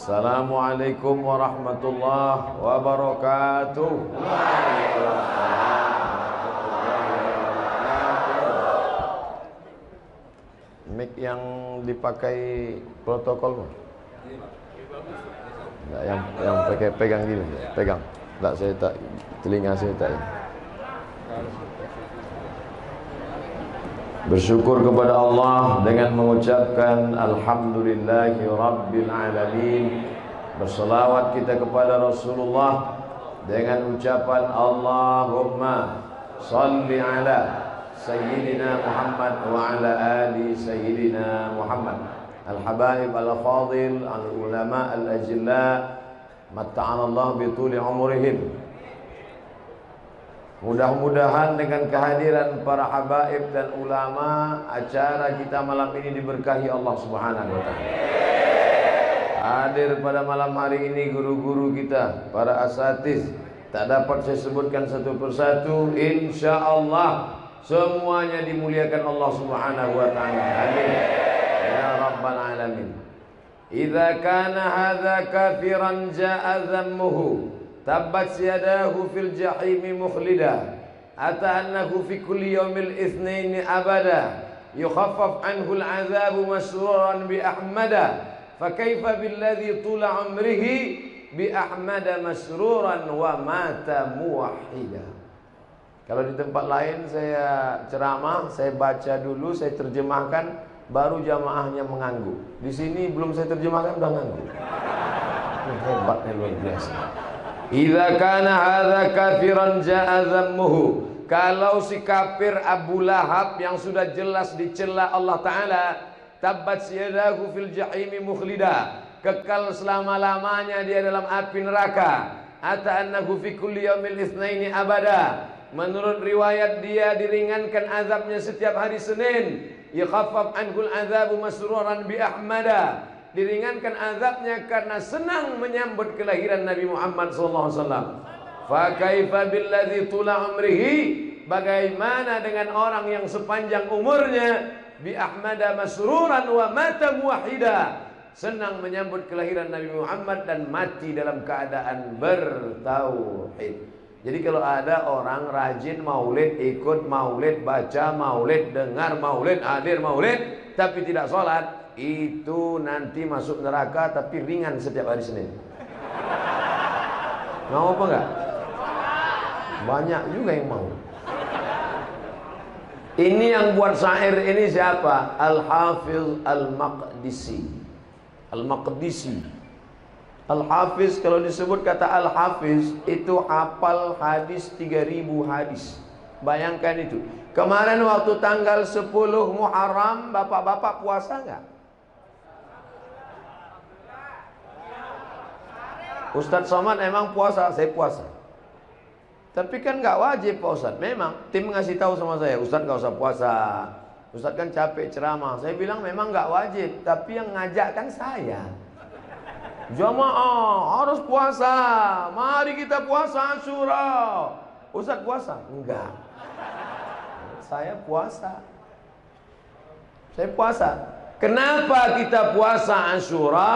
Assalamualaikum warahmatullahi wabarakatuh. Mic yang dipakai protokol mah? Enggak, yang pakai pegang gini, pegang. Enggak, saya tak, telinga saya tak. Bersyukur kepada Allah dengan mengucapkan Alhamdulillahi Rabbil Alamin. Berselawat kita kepada Rasulullah dengan ucapan Allahumma salli ala Sayyidina Muhammad wa ala ali Sayyidina Muhammad. Al-Habaib al-Fadil, al-Ulama al-Ajilla, matta'ana Allah bituli umurihim. Mudah-mudahan dengan kehadiran para habaib dan ulama, acara kita malam ini diberkahi Allah Subhanahu wa taala. Hadir pada malam hari ini guru-guru kita, para asatiz, tak dapat saya sebutkan satu persatu, insyaallah semuanya dimuliakan Allah Subhanahu wa taala. Amin ya rabbal alamin. Idza kana hadza kafiran jaa dhammuhu tabbat yadahu fil jahimi mukhlida ata annahu fi kulli yawmil itsnaini abada yukhaffaf anhu al'adhabu masruran bi ahmada fa kaifa billadhi tula umrihi bi ahmada masruran wa mata muwahhida. Kalau di tempat lain saya ceramah, saya baca dulu, saya terjemahkan, baru jamaahnya mengangguk. Di sini belum saya terjemahkan udah ngangguk. Hebatnya luar biasa. Idza kana hadza kafiran jaa dhammuhu. Kalau si kafir Abu Lahab yang sudah jelas dicela Allah Ta'ala, tabbat yadahu fil jahimi mukhlida, kekal selama-lamanya dia dalam api neraka. Ata annahu fi kulli yaumil itsnaini abada. Menurut riwayat dia diringankan azabnya setiap hari Senin. Yakhaffaf anhul azabu masruran bi ahmada. Diringankan azabnya karena senang menyambut kelahiran Nabi Muhammad SAW. Fa kaifa billadzi tula umrihi, bagaimana dengan orang yang sepanjang umurnya bi ahmada masruran wa mata muwahhida, senang menyambut kelahiran Nabi Muhammad dan mati dalam keadaan bertauhid. Jadi kalau ada orang rajin maulid, ikut maulid, baca maulid, dengar maulid, hadir maulid, tapi tidak sholat, itu nanti masuk neraka tapi ringan setiap hari Senin. Mau apa enggak? Banyak juga yang mau. Ini yang buat syair ini siapa? Al-Hafiz Al-Maqdisi. Al-Maqdisi. Al-Hafiz, kalau disebut kata Al-Hafiz, itu hafal hadis 3000 hadis. Bayangkan itu. Kemarin waktu tanggal 10 Muharram, bapak-bapak puasa enggak? Ustadz Somad emang puasa, saya puasa. Tapi kan nggak wajib Pak Ustadz. Memang tim ngasih tahu sama saya, Ustadz nggak usah puasa. Ustadz kan capek ceramah. Saya bilang memang nggak wajib, tapi yang ngajak kan saya. Jamaah harus puasa. Mari kita puasa Asyura. Ustadz puasa? Enggak. Saya puasa. Saya puasa. Kenapa kita puasa Asyura?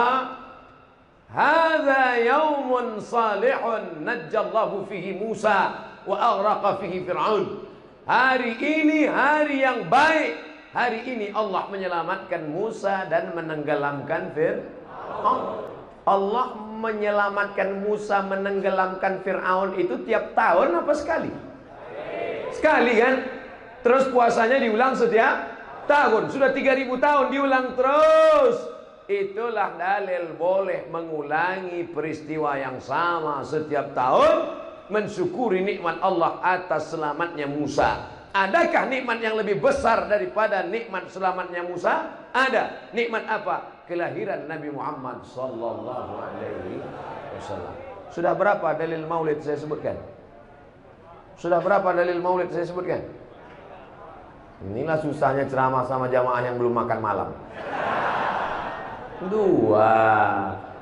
Hadza yaumun salihun najjallahu fihi Musa wa aghraqa fihi Fir'aun. Hari ini hari yang baik. Hari ini Allah menyelamatkan Musa dan menenggelamkan Fir'aun. Allah menyelamatkan Musa, menenggelamkan Fir'aun itu tiap tahun apa sekali? Sekali kan? Terus puasanya diulang setiap tahun. Sudah 3000 tahun diulang terus. Itulah dalil boleh mengulangi peristiwa yang sama setiap tahun, mensyukuri nikmat Allah atas selamatnya Musa. Adakah nikmat yang lebih besar daripada nikmat selamatnya Musa? Ada. Nikmat apa? Kelahiran Nabi Muhammad sallallahu alaihi wasallam. Sudah berapa dalil maulid saya sebutkan? Sudah berapa dalil maulid saya sebutkan? Inilah susahnya ceramah sama jamaah yang belum makan malam. Dua.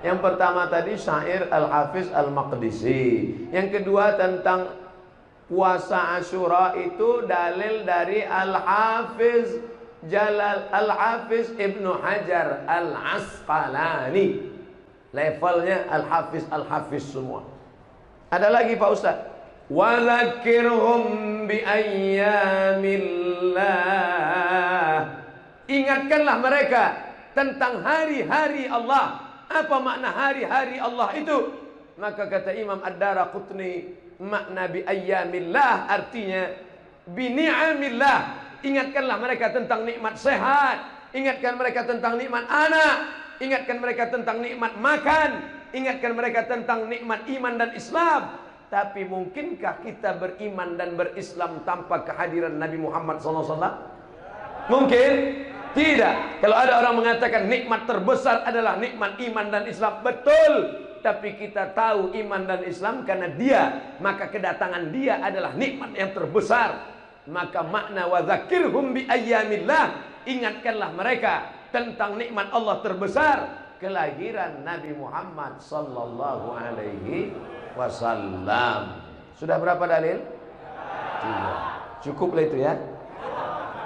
Yang pertama tadi syair Al-Hafiz Al-Maqdisi. Yang kedua tentang puasa Asyura itu dalil dari Al-Hafiz Jalal Al-Hafiz Ibnu Hajar Al-Asqalani. Levelnya al-hafiz semua. Ada lagi Pak Ustaz. Wa dzakirhum bi ayyamillah. Ingatkanlah mereka tentang hari-hari Allah. Apa makna hari-hari Allah itu? Maka kata Imam Ad-Daraqutni, makna bi ayyamillah artinya bi ni'amillah. Ingatkanlah mereka tentang nikmat sehat, ingatkan mereka tentang nikmat anak, ingatkan mereka tentang nikmat makan, ingatkan mereka tentang nikmat iman dan Islam. Tapi mungkinkah kita beriman dan berislam tanpa kehadiran Nabi Muhammad SAW? Mungkin? Tidak. Kalau ada orang mengatakan nikmat terbesar adalah nikmat iman dan Islam, betul. Tapi kita tahu iman dan Islam karena dia, maka kedatangan dia adalah nikmat yang terbesar. Maka makna wa dzakirhum bi ayyamillah, ingatkanlah mereka tentang nikmat Allah terbesar, kelahiran Nabi Muhammad sallallahu alaihi wasallam. Sudah berapa dalil? 3. Cukuplah itu ya.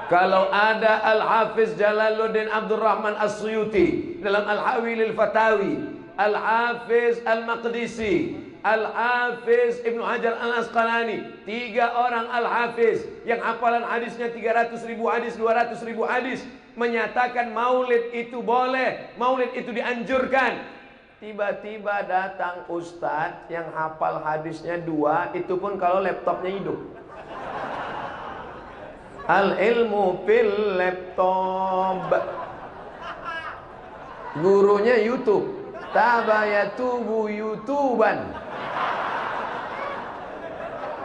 Kalau ada Al-Hafiz Jalaluddin Abdurrahman As-Suyuti dalam Al-Hawilil Fatawi, Al-Hafiz Al-Maqdisi, Al-Hafiz Ibnu Hajar Al-Asqalani, 3 orang Al-Hafiz yang hafalan hadisnya 300.000 hadis, 200.000 hadis, menyatakan maulid itu boleh, maulid itu dianjurkan. Tiba-tiba datang ustadz yang hafal hadisnya 2, itu pun kalau laptopnya hidup. Al-ilmu fil laptop. Gurunya YouTube. Tabayatubu YouTuban.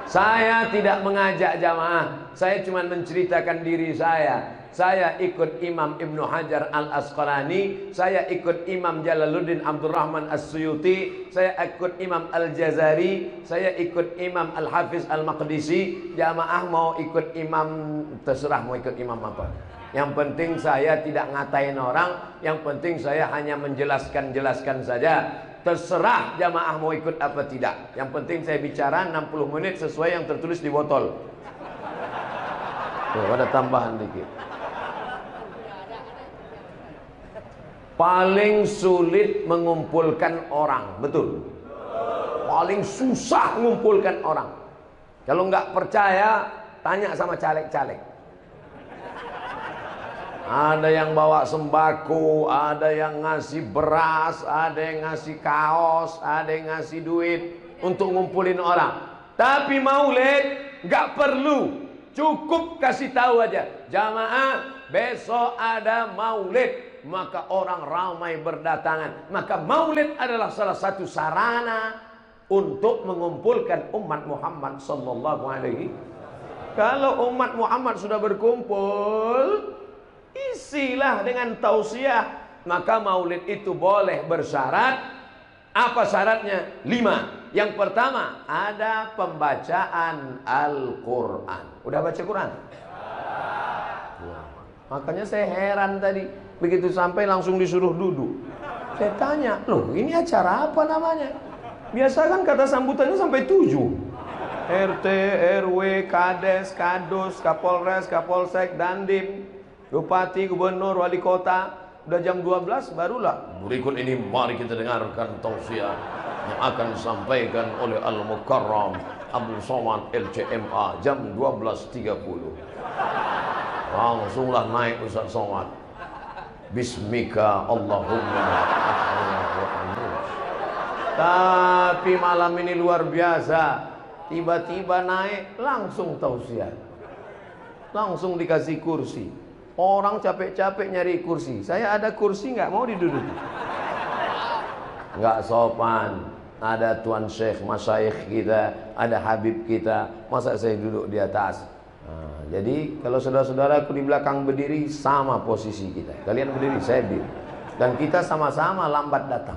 Saya tidak mengajak jamaah, saya cuma menceritakan diri saya. Saya ikut Imam Ibnu Hajar Al-Asqalani, saya ikut Imam Jalaluddin Abdurrahman As-Suyuti, saya ikut Imam Al-Jazari, saya ikut Imam Al-Hafiz Al-Maqdisi. Jamaah mau ikut imam, terserah mau ikut imam apa. Yang penting saya tidak ngatain orang, yang penting saya hanya menjelaskan saja. Terserah jamaah mau ikut apa tidak. Yang penting saya bicara 60 menit sesuai yang tertulis di botol. Tuh, ada tambahan dikit. Paling sulit mengumpulkan orang, betul. Paling susah mengumpulkan orang. Kalau nggak percaya, tanya sama caleg-caleg. Ada yang bawa sembako, ada yang ngasih beras, ada yang ngasih kaos, ada yang ngasih duit untuk ngumpulin orang. Tapi maulid nggak perlu, cukup kasih tahu aja, jamaah besok ada maulid. Maka orang ramai berdatangan. Maka maulid adalah salah satu sarana untuk mengumpulkan umat Muhammad sallallahu alaihi. Kalau umat Muhammad sudah berkumpul, isilah dengan tausiah. Maka maulid itu boleh bersyarat. Apa syaratnya? 5. Yang pertama, ada pembacaan Al-Quran. Udah baca Quran? Makanya saya heran tadi. Begitu sampai langsung disuruh duduk. Saya tanya, loh ini acara apa namanya? Biasa kan kata sambutannya sampai 7. RT, RW, Kades, Kados, Kapolres, Kapolsek, Dandim, Bupati, Gubernur, Wali Kota. Udah jam 12 barulah. Berikut ini mari kita dengarkan tausiah yang akan disampaikan oleh Al-Mukarram Abdul Somad LCMA jam 12.30. Langsunglah naik Ustaz Somad. Bismika Allahumma. Tapi malam ini luar biasa. Tiba-tiba naik langsung tausiah. Langsung dikasih kursi. Orang capek-capek nyari kursi. Saya ada kursi nggak mau diduduki. Nggak sopan. Ada tuan syekh, masyayikh kita, ada habib kita. Masa saya duduk di atas? Nah, jadi kalau saudara-saudaraku di belakang berdiri, sama posisi kita. Kalian berdiri, saya berdiri. Dan kita sama-sama lambat datang.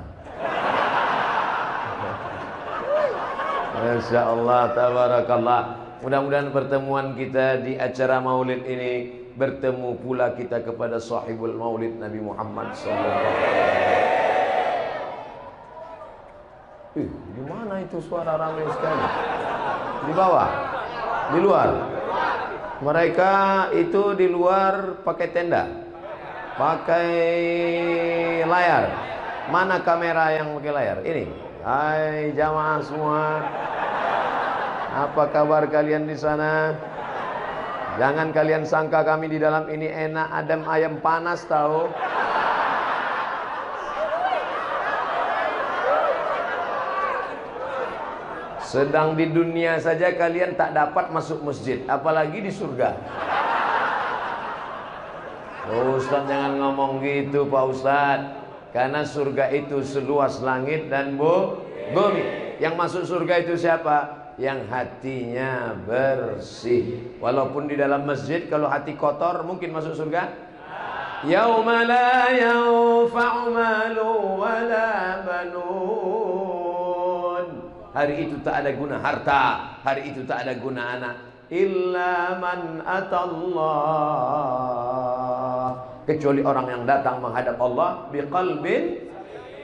Masya Allah, tabarakallah. Mudah-mudahan pertemuan kita di acara maulid ini bertemu pula kita kepada sahibul maulid Nabi Muhammad SAW. Di mana itu suara ramai sekali? Di bawah? Di luar? Mereka itu di luar pakai tenda, pakai layar. Mana kamera yang pakai layar? Ini. Hai jamaah semua. Apa kabar kalian di sana? Jangan kalian sangka kami di dalam ini enak adem ayam panas tahu. Sedang di dunia saja kalian tak dapat masuk masjid, apalagi di surga. Ustaz jangan ngomong gitu Pak Ustaz. Karena surga itu seluas langit dan bumi. Yang masuk surga itu siapa? Yang hatinya bersih. Walaupun di dalam masjid kalau hati kotor mungkin masuk surga? Yauma la yanfa'u malu wala banun. Hari itu tak ada guna harta, hari itu tak ada guna anak. Illa man atallah, kecuali orang yang datang menghadap Allah biqalbin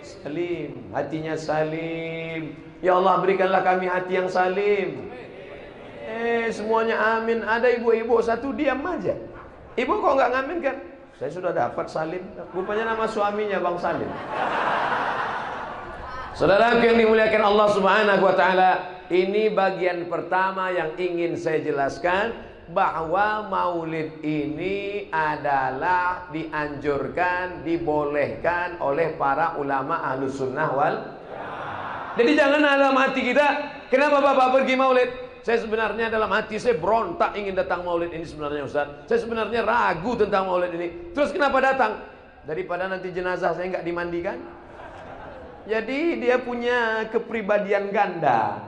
salim, hatinya salim. Ya Allah berikanlah kami hati yang salim. Semuanya amin. Ada ibu-ibu satu diam aja. Ibu kok nggak ngamin kan? Saya sudah dapat salim. Rupanya nama suaminya Bang Salim. Saudaraku yang dimuliakan Allah Subhanahu wa taala, ini bagian pertama yang ingin saya jelaskan, bahwa maulid ini adalah dianjurkan, dibolehkan oleh para ulama Ahlus Sunnah wal. Jadi jangan dalam hati kita, kenapa Bapak pergi maulid? Saya sebenarnya dalam hati saya berontak ingin datang maulid ini sebenarnya Ustaz. Saya sebenarnya ragu tentang maulid ini. Terus kenapa datang? Daripada nanti jenazah saya nggak dimandikan. Jadi dia punya kepribadian ganda.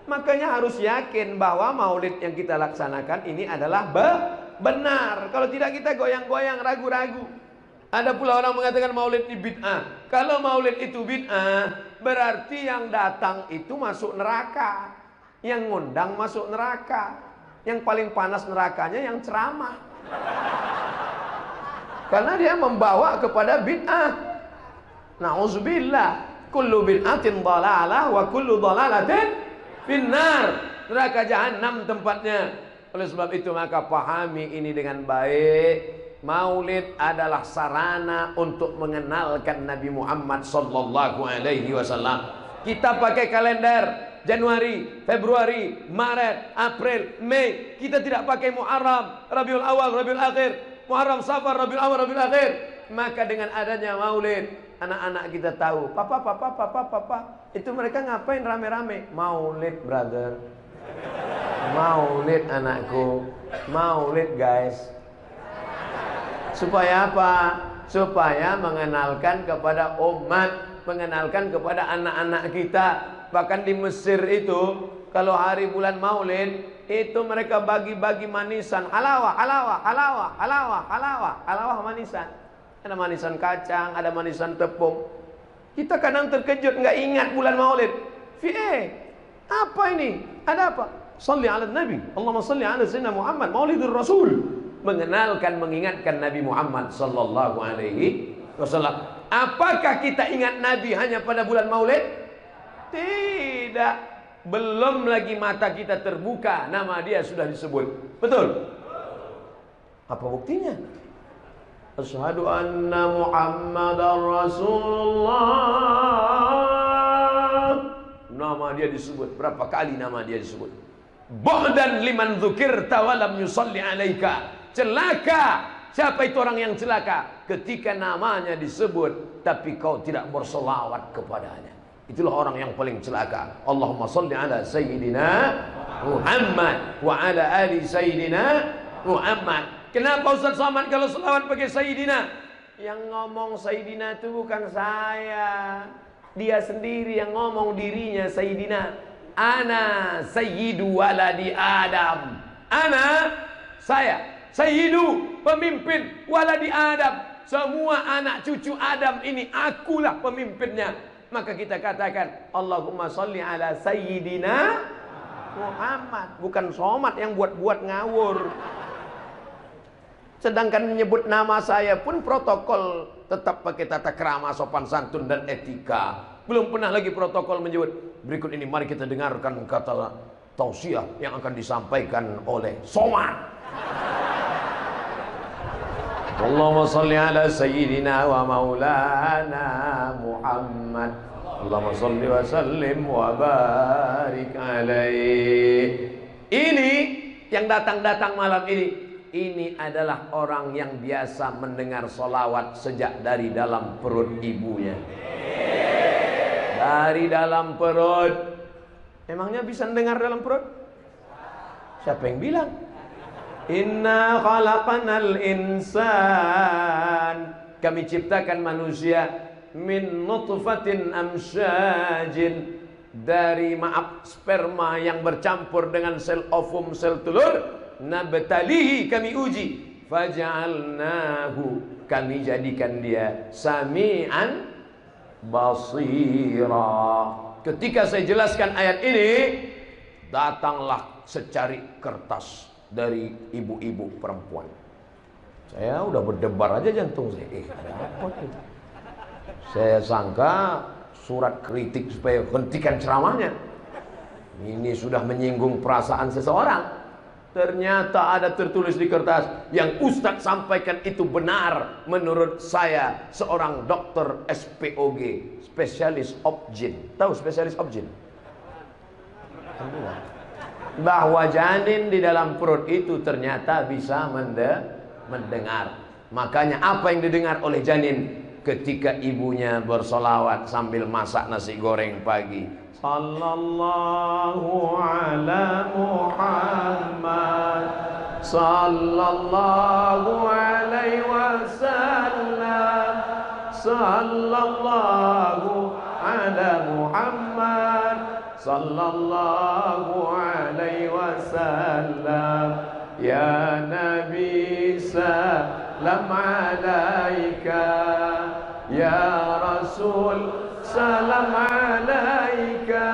Makanya harus yakin bahwa maulid yang kita laksanakan ini adalah benar. Kalau tidak kita goyang-goyang, ragu-ragu. Ada pula orang mengatakan maulid ini bid'ah. Kalau maulid itu bid'ah, berarti yang datang itu masuk neraka. Yang ngundang masuk neraka. Yang paling panas nerakanya yang ceramah. Karena dia membawa kepada bid'ah. Na'udzubillah. Kullu bid'atin dhalalah wa kullu dhalalatin finnar. Neraka jahanam tempatnya. Oleh sebab itu maka pahami ini dengan baik. Maulid adalah sarana untuk mengenalkan Nabi Muhammad sallallahu alaihi wasallam. Kita pakai kalender Januari, Februari, Maret, April, Mei. Kita tidak pakai Muharram, Rabiul Awal, Rabiul Akhir, Muharram, Safar, Rabiul Awal, Rabiul Akhir. Maka dengan adanya maulid, anak-anak kita tahu, papa, itu mereka ngapain rame-rame? Maulid brother, maulid anakku, maulid guys. Supaya apa? Supaya mengenalkan kepada umat, mengenalkan kepada anak-anak kita. Bahkan di Mesir itu, kalau hari bulan maulid, itu mereka bagi-bagi manisan, halawah manisan. Ada manisan kacang, ada manisan tepung. Kita kadang terkejut, nggak ingat bulan maulid. Apa ini? Ada apa? Salli ala Nabi, Allahumma salli ala Sayyidina Muhammad, Maulidur Rasul. Mengenalkan, mengingatkan Nabi Muhammad sallallahu alaihi wasallam. Apakah kita ingat Nabi hanya pada bulan maulid? Tidak. Belum lagi mata kita terbuka, nama dia sudah disebut. Betul? Apa buktinya? Asyhadu anna Muhammadar Rasulullah. Nama dia disebut. Berapa kali nama dia disebut? Bu'dan liman dzukirta wa lam yusalli alaika. Celaka. Siapa itu orang yang celaka? Ketika namanya disebut tapi kau tidak berselawat kepadanya. Itulah orang yang paling celaka. Allahumma salli ala Sayyidina Muhammad wa ala ali Sayyidina Muhammad. Kenapa Ustaz Somad kalau selawat pakai Sayyidina? Yang ngomong Sayyidina itu bukan saya. Dia sendiri yang ngomong dirinya Sayyidina. Ana Sayyidu waladi Adam. Ana, saya. Sayyidu, pemimpin waladi Adam. Semua anak cucu Adam ini akulah pemimpinnya. Maka kita katakan Allahumma salli ala Sayyidina Muhammad. Bukan Somad yang buat-buat ngawur. Sedangkan menyebut nama saya pun protokol tetap pakai tata krama, sopan santun dan etika. Belum pernah lagi protokol menyebut. Berikut ini mari kita dengarkan kata tausiah yang akan disampaikan oleh Somad. Allahumma salli ala sayyidina wa maulana Muhammad. Allahumma salli wa sallim wa barik alaih. Ini yang datang-datang malam ini adalah orang yang biasa mendengar solawat sejak dari dalam perut ibunya. Dari dalam perut. Emangnya bisa mendengar dalam perut? Siapa yang bilang? Inna khalaqanal insan, kami ciptakan manusia min nutfatin amsyajin, dari sperma yang bercampur dengan sel ovum, sel telur. Nabtalihi, kami uji. Faja'alnahu, kami jadikan dia sami'an basira. Ketika saya jelaskan ayat ini, datanglah secari kertas dari ibu-ibu perempuan. Saya udah berdebar aja jantung saya. Ada apa itu? Saya sangka surat kritik supaya hentikan ceramahnya. Ini sudah menyinggung perasaan seseorang. Ternyata ada tertulis di kertas, yang Ustadz sampaikan itu benar menurut saya, seorang dokter SPOG, spesialis objin. Tahu spesialis objin? Bahwa janin di dalam perut itu ternyata bisa mendengar. Makanya apa yang didengar oleh janin ketika ibunya bersolawat sambil masak nasi goreng pagi? Sallallahu ala Muhammad, sallallahu alaihi wasallam, sallallahu ala Muhammad, sallallahu alaihi wasallam. Ya Nabi salam alaika, ya Rasul salam alaika,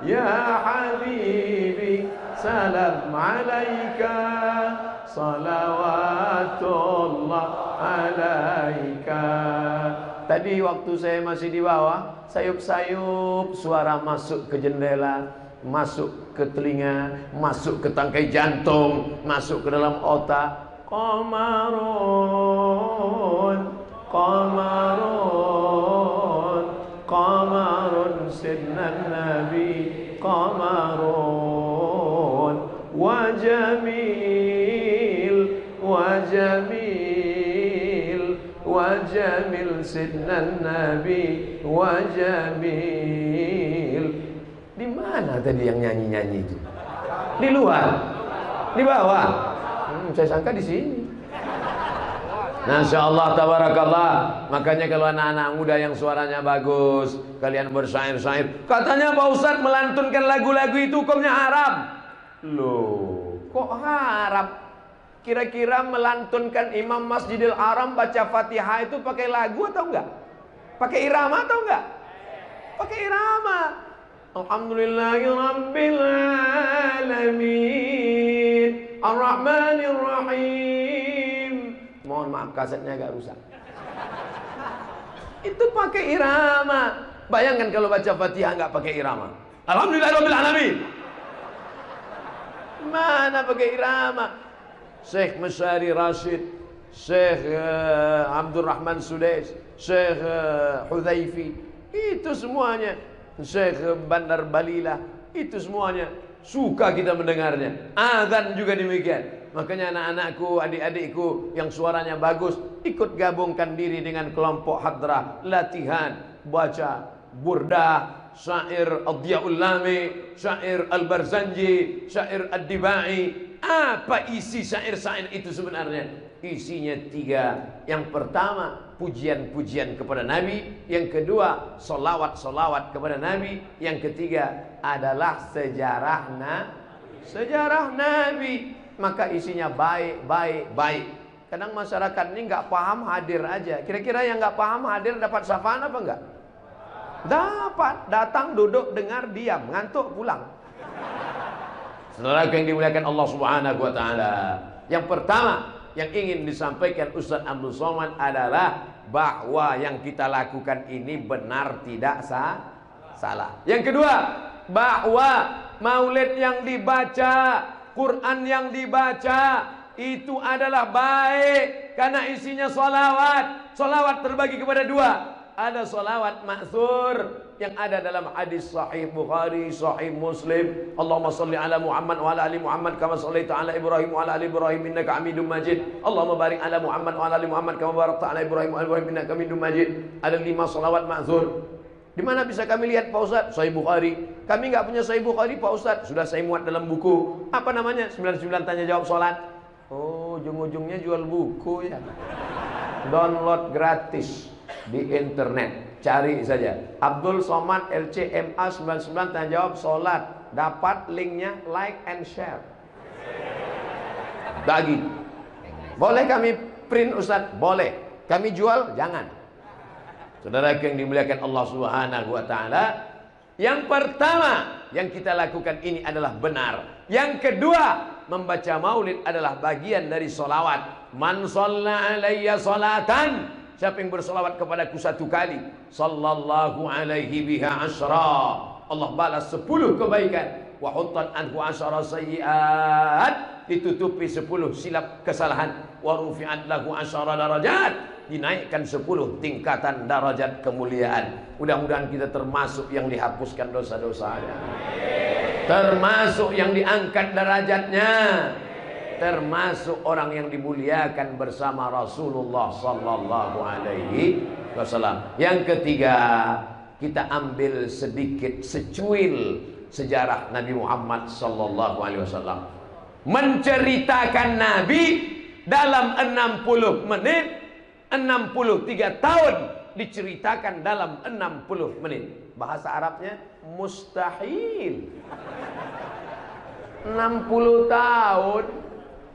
ya Habibi salam alaika, salawatullah alaika. Tadi waktu saya masih di bawah, sayup-sayup suara masuk ke jendela, masuk ke telinga, masuk ke tangkai jantung, masuk ke dalam otak. Qamarun, qamarun, qamarun sidnan nabi, qamarun, wa jamil, wa jamil, wa jamil sidnan nabi, wa jamil. Di mana tadi yang nyanyi-nyanyi itu? Di luar? Di bawah? Saya sangka di sini. Masya Allah, tabarakallah. Makanya kalau anak-anak muda yang suaranya bagus, kalian bersyair-syair, katanya Pak Ustadz melantunkan lagu-lagu itu hukumnya haram. Loh, kok haram? Kira-kira melantunkan Imam Masjidil Haram baca Fatihah itu pakai lagu atau enggak? Pakai irama atau enggak? Pakai irama. Alhamdulillahirabbil alamin, Ar-Rahmanir-Rahim. Mohon maaf, kasetnya agak rusak. Itu pakai irama. Bayangkan kalau baca Fatihah nggak pakai irama. Alhamdulillahirabbil alamin. Mana pakai irama? Syekh Masyari Rashid, Syekh Abdurrahman Sudais, Syekh Hudzaifi, itu semuanya, Syekh Bandar Balila, itu semuanya suka kita mendengarnya. Azan juga demikian. Makanya anak-anakku, adik-adikku yang suaranya bagus, ikut gabungkan diri dengan kelompok hadrah, latihan baca burdah, syair Ad-Diyaul Lami, syair Al-Barzanji, syair Ad-Dibai. Apa isi syair-syair itu sebenarnya? Isinya tiga. Yang pertama, pujian-pujian kepada Nabi. Yang kedua, solawat-solawat kepada Nabi. Yang ketiga adalah sejarah Nabi. Maka isinya baik, baik, baik. Kadang masyarakat ini nggak paham, hadir aja. Kira-kira yang nggak paham hadir dapat syafaan apa enggak? Dapat. Datang, duduk, dengar, diam, ngantuk, pulang. Saudara yang dimuliakan Allah Subhanahu wa taala. Yang pertama yang ingin disampaikan Ustaz Abdul Somad adalah bahwa yang kita lakukan ini benar, tidak salah. Yang kedua, bahwa maulid yang dibaca, Quran yang dibaca itu adalah baik, karena isinya solawat. Solawat terbagi kepada dua. Ada solawat ma'thur yang ada dalam hadis sahih Bukhari, sahih Muslim. Allahumma salli ala Muhammad wa ala ali Muhammad kama sallaita ala Ibrahim wa ala ali Ibrahim innaka Hamidum Majid. Allahumma barik ala Muhammad wa ala ali Muhammad kama barakta ala Ibrahim wa ala Ibrahim innaka Hamidum Majid. Ada 5 solawat ma'thur. Di mana bisa kami lihat Pak Ustaz? Sahih Bukhari. Kami nggak punya Sahih Bukhari Pak Ustaz. Sudah saya muat dalam buku. Apa namanya? 99 tanya jawab salat. Oh, ujung-ujungnya jual buku ya. Download gratis di internet. Cari saja Abdul Somad LCMA 99 tanya jawab salat. Dapat linknya, like and share. Bagi. Boleh kami print Ustaz? Boleh. Kami jual? Jangan. Saudara yang dimuliakan Allah Subhanahu wa taala, yang pertama yang kita lakukan ini adalah benar. Yang kedua, membaca maulid adalah bagian dari solawat. Man shalla alayya salatan, siapa yang bersolawat kepadaku 1 kali, sallallahu alaihi biha asyra, Allah balas 10 kebaikan. Wa huttan anhu asyara sayyi'at, ditutupi 10 silap kesalahan. Wa rufi'at lahu asyara darajat, dinaikkan 10 tingkatan darajat kemuliaan. Mudah-mudahan kita termasuk yang dihapuskan dosa-dosanya, termasuk yang diangkat derajatnya, termasuk orang yang dimuliakan bersama Rasulullah sallallahu alaihi wasallam. Yang ketiga, kita ambil sedikit secuil sejarah Nabi Muhammad sallallahu alaihi wasallam. Menceritakan Nabi dalam 60 menit, 63 tahun diceritakan dalam 60 menit. Bahasa Arabnya mustahil. 60 tahun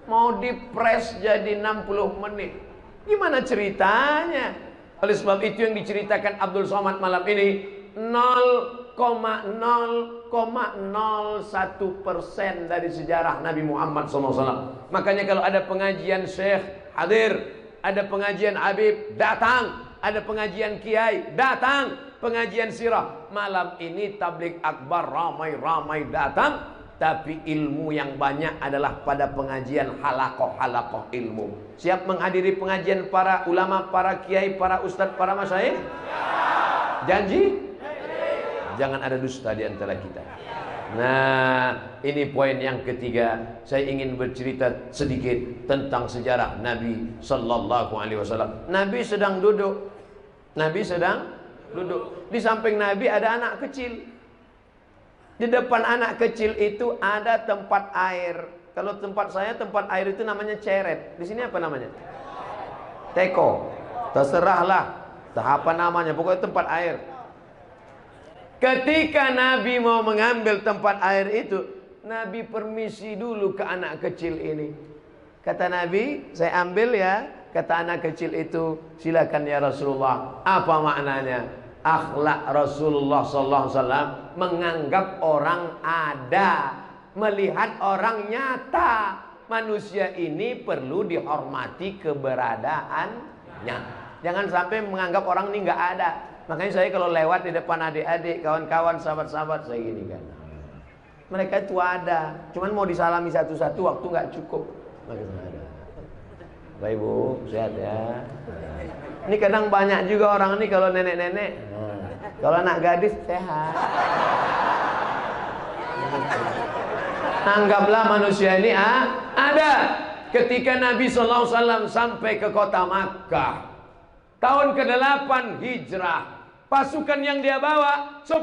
mau dipres jadi 60 menit. Gimana ceritanya? Oleh sebab itu yang diceritakan Abdul Somad malam ini 0,001% dari sejarah Nabi Muhammad SAW. Makanya kalau ada pengajian Syekh hadir, ada pengajian Habib datang, ada pengajian Kiai datang, pengajian sirah. Malam ini tabligh akbar ramai-ramai datang, tapi ilmu yang banyak adalah pada pengajian halakoh ilmu. Siap menghadiri pengajian para ulama, para kiai, para ustadz, para masyayikh? Janji? Jangan ada dusta di antara kita. Nah, ini poin yang ketiga. Saya ingin bercerita sedikit tentang sejarah Nabi sallallahu alaihi wasallam. Nabi sedang duduk. Nabi sedang duduk. Di samping Nabi ada anak kecil. Di depan anak kecil itu ada tempat air. Kalau tempat saya, tempat air itu namanya ceret. Di sini apa namanya? Teko. Terserahlah apa namanya, pokoknya tempat air. Ketika Nabi mau mengambil tempat air itu, Nabi permisi dulu ke anak kecil ini. Kata Nabi, saya ambil ya. Kata anak kecil itu, silakan ya Rasulullah. Apa maknanya? Akhlak Rasulullah SAW menganggap orang ada, melihat orang nyata. Manusia ini perlu dihormati keberadaannya. Jangan sampai menganggap orang ini nggak ada. Makanya saya kalau lewat di depan adik-adik, kawan-kawan, sahabat-sahabat, saya gini kan. Mereka itu ada, cuman mau disalami satu-satu waktu nggak cukup. Makanya ada. Baik Bu, sehat ya. Ini kadang banyak juga orang ini kalau nenek-nenek. Kalau anak gadis sehat. Anggaplah manusia ini ada. Ketika Nabi SAW sampai ke kota Makkah, tahun ke-8 hijrah, pasukan yang dia bawa 10.000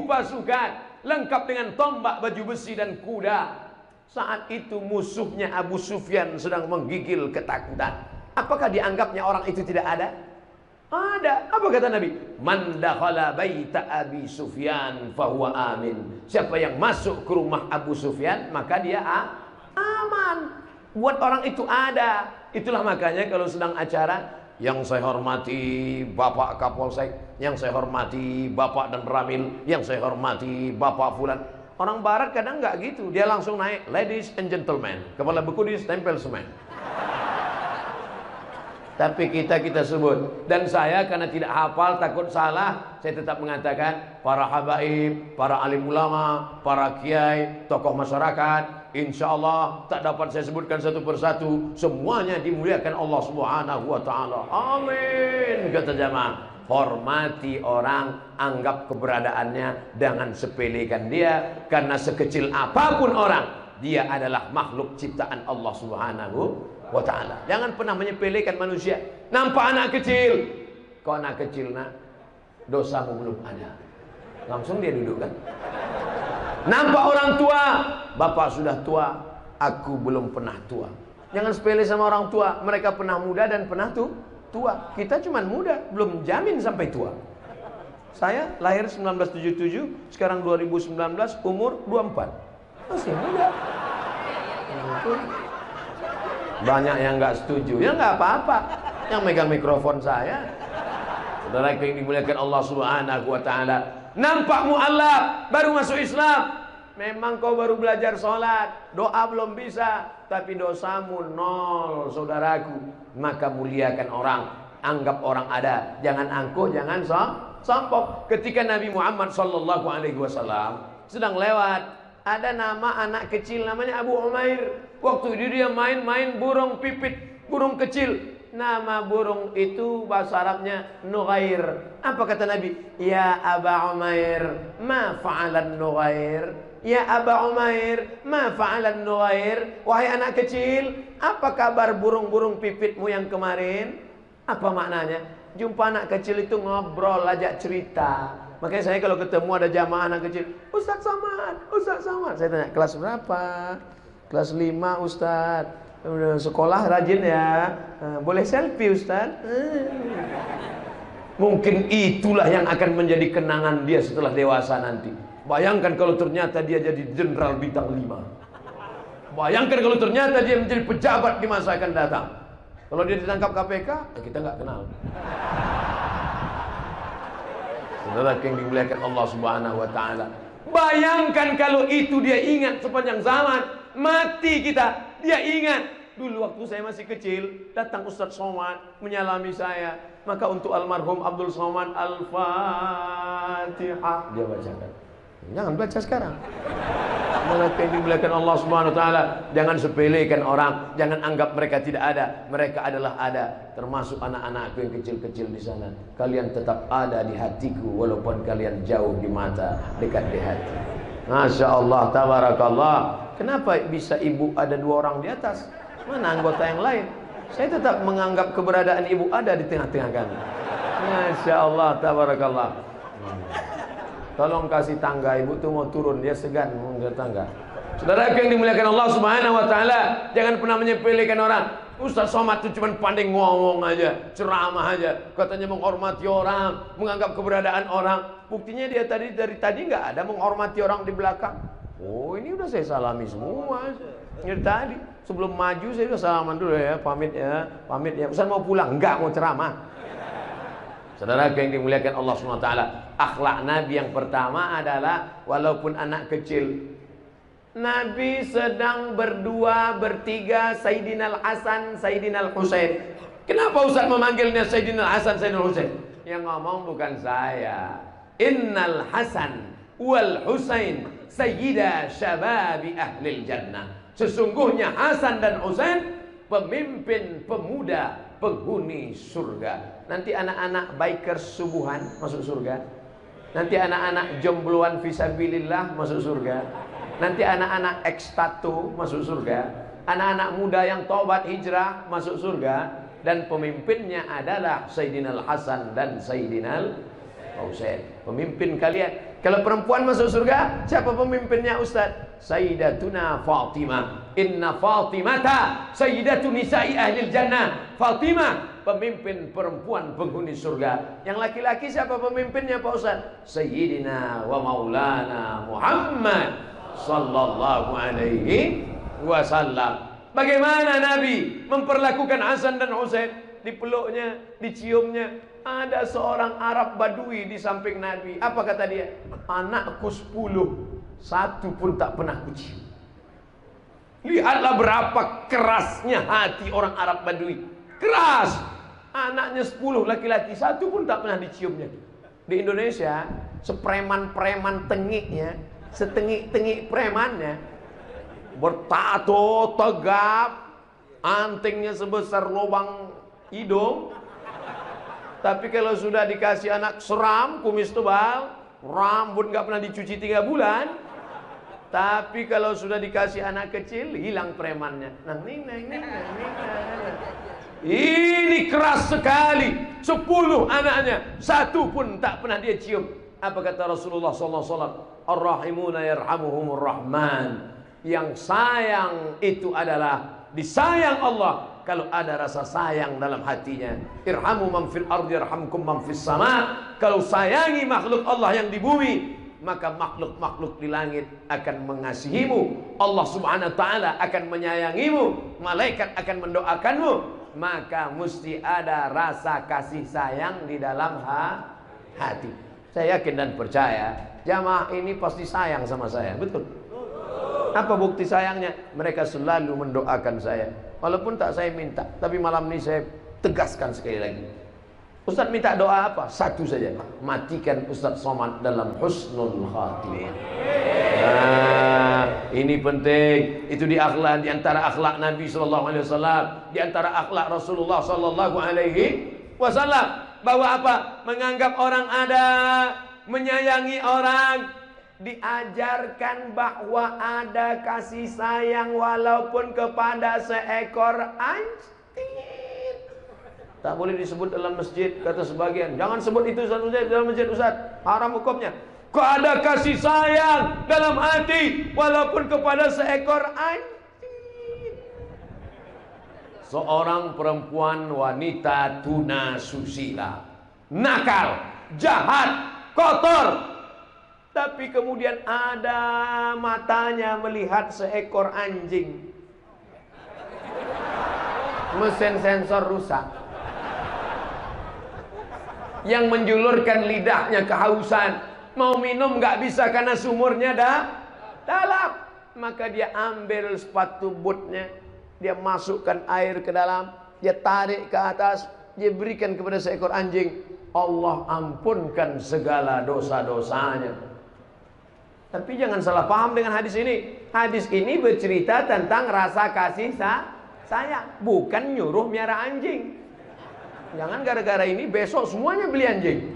pasukan, lengkap dengan tombak, baju besi dan kuda. Saat itu musuhnya Abu Sufyan sedang menggigil ketakutan. Apakah dianggapnya orang itu tidak ada? Ada. Apa kata Nabi? Man dakhala baita Abi Sufyan fahuwa amin. Siapa yang masuk ke rumah Abu Sufyan, maka dia aman. Buat orang itu ada. Itulah makanya kalau sedang acara, yang saya hormati Bapak Kapolsek, yang saya hormati Bapak dan Ramil, yang saya hormati Bapak Fulan. Orang barat kadang nggak gitu, dia langsung naik, ladies and gentlemen, kepala beku ditempel semen. Tapi kita sebut. Dan saya karena tidak hafal, takut salah, saya tetap mengatakan para habaib, para alim ulama, para kiai, tokoh masyarakat, Insya Allah tak dapat saya sebutkan satu persatu, semuanya dimuliakan Allah Subhanahu wa taala. Amin. Kata jamaah, hormati orang, anggap keberadaannya, jangan sepelekan dia, karena sekecil apapun orang, dia adalah makhluk ciptaan Allah Subhanahu wa taala. Jangan pernah menyepelekan manusia. Nampak anak kecil, kau anak kecil nak, dosamu belum ada. Langsung dia duduk kan. Nampak orang tua, bapak sudah tua, aku belum pernah tua. Jangan sepele sama orang tua, mereka pernah muda dan pernah tua. Kita cuma muda, belum jamin sampai tua. Saya lahir 1977, sekarang 2019, umur 24. Masih muda. Banyak yang nggak setuju, ya nggak apa-apa. Yang megang mikrofon saya. Saudara yang dimuliakan Allah Subhanahu wa taala, nampak mu'alaf, baru masuk Islam. Memang kau baru belajar sholat, doa belum bisa, tapi dosamu nol, saudaraku. Maka muliakan orang, anggap orang ada, jangan angkuh, jangan sombong. Ketika Nabi Muhammad sallallahu alaihi wasallam sedang lewat, ada nama anak kecil namanya Abu Umair. Waktu itu dia main-main burung pipit, burung kecil. Nama burung itu bahasa Arabnya Nughair. Apa kata Nabi? Ya Aba Umair, ma fa'alan Nughair? Ya Aba Umair, ma fa'alan Nughair? Wahai anak kecil, apa kabar burung-burung pipitmu yang kemarin? Apa maknanya? Jumpa anak kecil itu ngobrol, ajak cerita. Makanya saya kalau ketemu ada jamaah anak kecil, Ustaz Somad, Ustaz Somad. Saya tanya, kelas berapa? Kelas 5 Ustaz. Sekolah rajin ya. Boleh selfie Ustaz? Mungkin itulah yang akan menjadi kenangan dia setelah dewasa nanti. Bayangkan kalau ternyata dia jadi jenderal bintang 5. Bayangkan kalau ternyata dia menjadi pejabat di masa akan datang. Kalau dia ditangkap KPK, kita nggak kenal. Saudara yang dimuliakan Allah Subhanahu wa taala, bayangkan kalau itu dia ingat sepanjang zaman. Mati kita, dia ingat. Dulu waktu saya masih kecil, datang Ustaz Somad menyalami saya. Maka untuk almarhum Abdul Somad, Al-Fatihah dia bacakan. Jangan baca sekarang. Mereka yang dimuliakan Allah Subhanahu wa taala, jangan sepelekan orang, jangan anggap mereka tidak ada. Mereka adalah ada, termasuk anak-anakku yang kecil-kecil di sana. Kalian tetap ada di hatiku walaupun kalian jauh di mata, dekat di hati. Masya Allah, tabarakallah. Kenapa bisa ibu ada 2 orang di atas? Mana anggota yang lain? Saya tetap menganggap keberadaan ibu ada di tengah-tengah kami. Masya Allah, tabarakallah. Tolong kasih tangga, ibu tuh mau turun, dia segan mau ke tangga. Saudara yang dimuliakan Allah Subhanahu wa taala, jangan pernah menyepelekan orang. Ustaz Somad itu cuma pandai ngomong aja, ceramah aja, katanya menghormati orang, menganggap keberadaan orang. Buktinya dia dari tadi nggak ada menghormati orang di belakang. Oh, ini udah saya salami semua. Dari tadi sebelum maju saya udah salaman dulu ya, pamit ya, pamit ya. Ustaz mau pulang? Enggak, mau ceramah. Saudara yang dimuliakan Allah Subhanahu wa taala, akhlak Nabi yang pertama adalah walaupun anak kecil, Nabi sedang berdua, bertiga, Sayyidina Al-Hasan, Sayyidina Al-Husain. Kenapa Ustaz memanggilnya Sayyidina Al-Hasan, Sayyidina Al-Husain? Yang ngomong bukan saya. Innal Hasan wal Husain sayyida syababi ahlil jannah. Sesungguhnya Hasan dan Husain pemimpin pemuda penghuni surga. Nanti anak-anak bikers subuhan masuk surga. Nanti anak-anak jombloan fisabilillah masuk surga. Nanti anak-anak ekstatu masuk surga. Anak-anak muda yang taubat hijrah masuk surga. Dan pemimpinnya adalah Sayyidina Al-Hasan dan Sayyidina Al-Husain. Pemimpin kalian. Kalau perempuan masuk surga, siapa pemimpinnya Ustaz? Sayyidatuna Fatimah. Inna Fatimata Sayyidatu nisa'i ahlil jannah. Fatimah pemimpin perempuan penghuni surga. Yang laki-laki siapa pemimpinnya Pak Ustaz? Sayyidina wa maulana Muhammad sallallahu alaihi wasallam. Bagaimana Nabi memperlakukan Hasan dan Husain? Dipeluknya, diciumnya. Ada seorang Arab Badui di samping Nabi. Apa kata dia? Anakku 10, satu pun tak pernah kucium. Lihatlah berapa kerasnya hati orang Arab Badui. Keras. Anaknya 10 laki-laki, satu pun tak pernah diciumnya. Di Indonesia, sepreman-preman tengiknya, setengik-tengik premannya, bertato, tegap, antingnya sebesar lubang hidung. Tapi kalau sudah dikasih anak seram, kumis tebal, rambut nggak pernah dicuci 3 bulan. Tapi kalau sudah dikasih anak kecil, hilang premannya. Ini keras sekali. 10 anaknya, 1 pun tak pernah dia cium. Apa kata Rasulullah SAW? Ar-rahimuna yarhamuhumur rahman. Yang sayang itu adalah disayang Allah kalau ada rasa sayang dalam hatinya. Irhamu man fil ardi yarhamkum man fis sama. Kalau sayangi makhluk Allah yang di bumi, maka makhluk-makhluk di langit akan mengasihimu. Allah subhanahu wa ta'ala akan menyayangimu. Malaikat akan mendoakanmu. Maka mesti ada rasa kasih sayang di dalam hati. Saya yakin dan percaya jamaah ini pasti sayang sama saya. Betul? Apa bukti sayangnya? Mereka selalu mendoakan saya. Walaupun tak saya minta, tapi malam ini saya tegaskan sekali lagi. Ustaz minta doa apa? 1 saja. Matikan Ustaz Somad dalam husnul khatimah. Nah, ini penting. Itu di akhlak, di antara akhlak Nabi sallallahu alaihi wasallam, di antara akhlak Rasulullah sallallahu alaihi wasallam, bahwa apa? Menganggap orang ada, menyayangi orang, diajarkan bahwa ada kasih sayang walaupun kepada seekor anjing. Tak boleh disebut dalam masjid, kata sebagian. Jangan sebut itu dalam masjid Ustaz, haram hukumnya. Kok ada kasih sayang dalam hati walaupun kepada seekor anjing. Seorang perempuan wanita tuna susila, nakal, jahat, kotor, tapi kemudian ada matanya melihat seekor anjing. Mesin sensor rusak. Yang menjulurkan lidahnya kehausan, mau minum nggak bisa karena sumurnya dalam. Maka dia ambil sepatu bootnya, dia masukkan air ke dalam, dia tarik ke atas, dia berikan kepada seekor anjing. Allah ampunkan segala dosa-dosanya. Tapi jangan salah paham dengan hadis ini. Hadis ini bercerita tentang rasa kasih sayang, bukan nyuruh miara anjing. Jangan gara-gara ini besok semuanya beli anjing.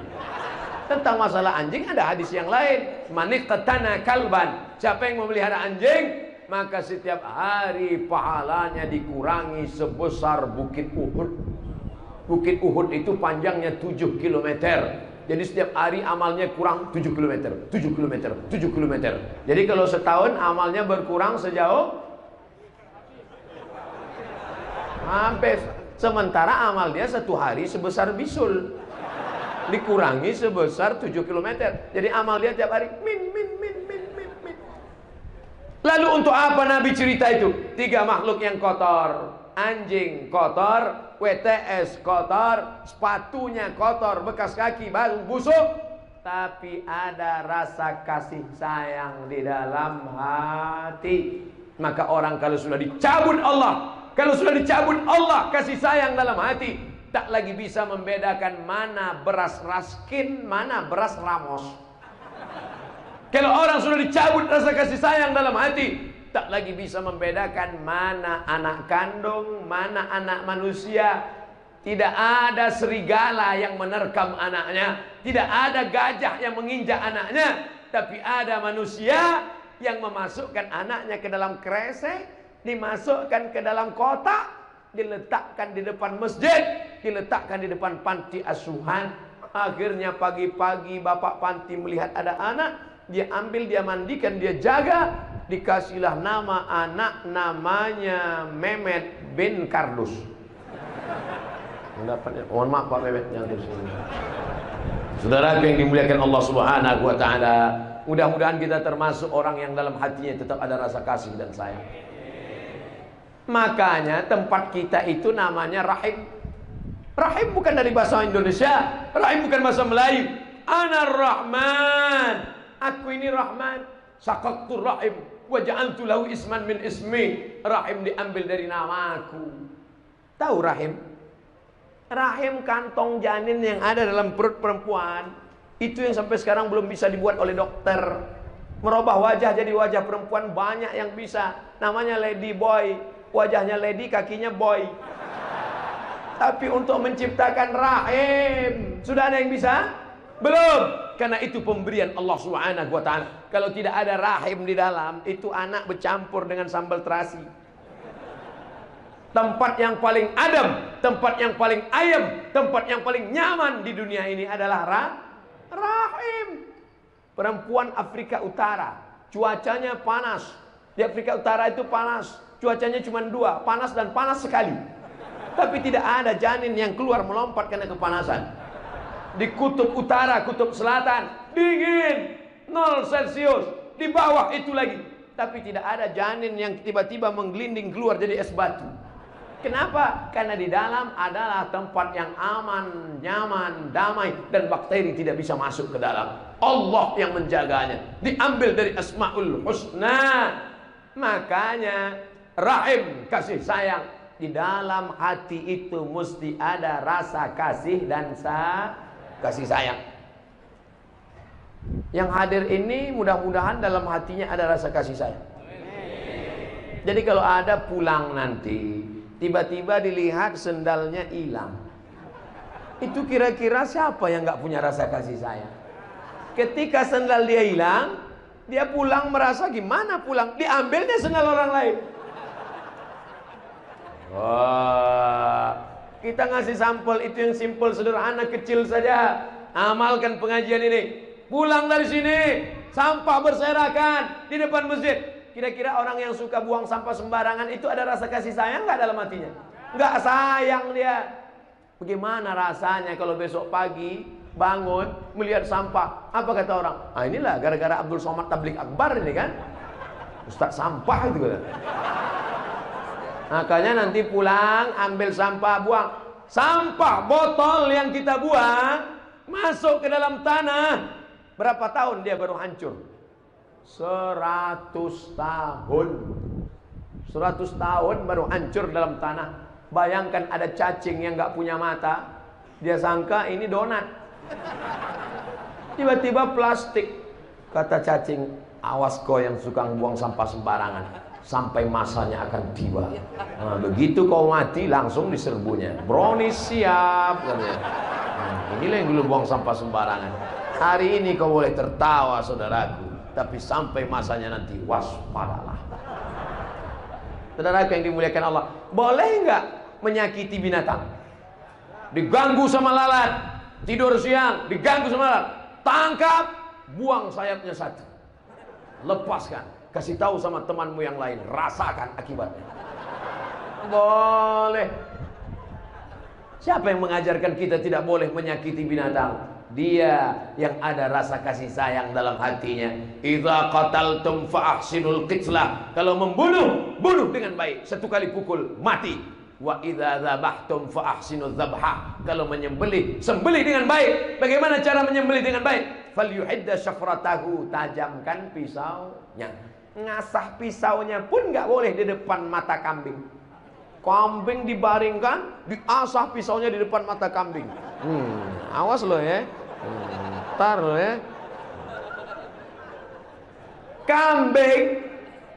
Tentang masalah anjing ada hadis yang lain. Maniqtana kalban. Siapa yang memelihara anjing, maka setiap hari pahalanya dikurangi sebesar Bukit Uhud. Bukit Uhud itu panjangnya 7 km. Jadi setiap hari amalnya kurang 7 km, 7 km, 7 km. Jadi kalau setahun amalnya berkurang sejauh hampir. Sementara amal dia 1 hari sebesar bisul, dikurangi sebesar 7 km. Jadi amal dia tiap hari min. Lalu untuk apa Nabi cerita itu? 3 makhluk yang kotor. Anjing kotor, WTS kotor, sepatunya kotor, bekas kaki baru busuk, tapi ada rasa kasih sayang di dalam hati. Maka orang kalau sudah dicabut Allah, kasih sayang dalam hati, tak lagi bisa membedakan mana beras raskin, mana beras ramos. Kalau orang sudah dicabut rasa kasih sayang dalam hati, tak lagi bisa membedakan mana anak kandung, mana anak manusia. Tidak ada serigala yang menerkam anaknya, tidak ada gajah yang menginjak anaknya, tapi ada manusia yang memasukkan anaknya ke dalam kresek, dimasukkan ke dalam kotak, diletakkan di depan masjid, diletakkan di depan panti asuhan. Akhirnya pagi-pagi bapak panti melihat ada anak, dia ambil, dia mandikan, dia jaga, dikasihlah nama anak, namanya Mehmet bin Kardus. Mendapatnya, mohon maaf Pak Mehmet yang di sini. Saudara yang dimuliakan Allah Subhanahu wa taala, mudah-mudahan kita termasuk orang yang dalam hatinya tetap ada rasa kasih dan sayang. Makanya tempat kita itu namanya rahim. Rahim bukan dari bahasa Indonesia, rahim bukan bahasa Melayu. Anar Rahman, aku ini Rahman. Sakaktu rahim wa ja'altu lahu isman min ismi. Rahim diambil dari namaku. Tahu rahim? Rahim kantong janin yang ada dalam perut perempuan. Itu yang sampai sekarang belum bisa dibuat oleh dokter. Merubah wajah jadi wajah perempuan banyak yang bisa. Namanya lady boy. Wajahnya lady, kakinya boy. Tapi untuk menciptakan rahim, sudah ada yang bisa? Belum. Karena itu pemberian Allah Subhanahu wa ta'ala. Kalau tidak ada rahim di dalam, itu anak bercampur dengan sambal terasi. Tempat yang paling adem, tempat yang paling ayem, tempat yang paling nyaman di dunia ini adalah rahim. Perempuan Afrika Utara, cuacanya panas. Di Afrika Utara itu panas, cuacanya cuma dua, panas dan panas sekali. Tapi tidak ada janin yang keluar melompat karena kepanasan. Di kutub utara, kutub selatan, dingin, 0 Celcius. Di bawah itu lagi. Tapi tidak ada janin yang tiba-tiba menggelinding keluar jadi es batu. Kenapa? Karena di dalam adalah tempat yang aman, nyaman, damai, dan bakteri tidak bisa masuk ke dalam. Allah yang menjaganya. Diambil dari Asmaul Husna. Makanya rahim, kasih sayang. Di dalam hati itu mesti ada rasa kasih dan kasih sayang. Yang hadir ini mudah-mudahan dalam hatinya ada rasa kasih sayang. Jadi kalau ada pulang nanti, tiba-tiba dilihat sendalnya hilang, itu kira-kira siapa yang nggak punya rasa kasih sayang? Ketika sendal dia hilang, dia pulang merasa gimana pulang? Diambilnya sendal orang lain. Wah, kita ngasih sampel itu yang simpel, sederhana, kecil saja. Amalkan pengajian ini. Pulang dari sini, sampah berserakan di depan masjid. Kira-kira orang yang suka buang sampah sembarangan itu ada rasa kasih sayang nggak dalam hatinya? Nggak sayang dia. Bagaimana rasanya kalau besok pagi bangun melihat sampah? Apa kata orang? Ah, inilah gara-gara Abdul Somad Tabligh Akbar ini kan, Ustaz sampah itu kan. Makanya nanti pulang ambil sampah, buang. Sampah botol yang kita buang masuk ke dalam tanah. Berapa tahun dia baru hancur? 100 tahun. 100 tahun baru hancur dalam tanah. Bayangkan ada cacing yang gak punya mata. Dia sangka ini donat. Tiba-tiba plastik. Kata cacing, awas kau yang suka buang sampah sembarangan, sampai masanya akan tiba. Nah, begitu kau mati langsung diserbunya. Brownies siap katanya. Inilah yang dulu buang sampah sembarangan. Hari ini kau boleh tertawa saudaraku, tapi sampai masanya nanti waspadalah. Saudaraku yang dimuliakan Allah, boleh nggak menyakiti binatang? Diganggu sama lalat, tidur siang diganggu sama lalat, tangkap, buang sayapnya satu, lepaskan. Kasih tahu sama temanmu yang lain, rasakan akibatnya. Boleh. Siapa yang mengajarkan kita tidak boleh menyakiti binatang? Dia yang ada rasa kasih sayang dalam hatinya. Idza qataltum fa ahsinul qitlah. Kalau membunuh, bunuh dengan baik. 1 kali pukul, mati. Wa idza dzabhtum fa ahsinuz dzabha. Kalau menyembelih, sembelih dengan baik. Bagaimana cara menyembelih dengan baik? Falyuhidda syafratahu. Tajamkan pisaunya. Ngasah pisaunya pun nggak boleh di depan mata kambing. Kambing dibaringkan, diasah pisaunya di depan mata kambing. Awas lo ya. Ntar lo ya. Kambing,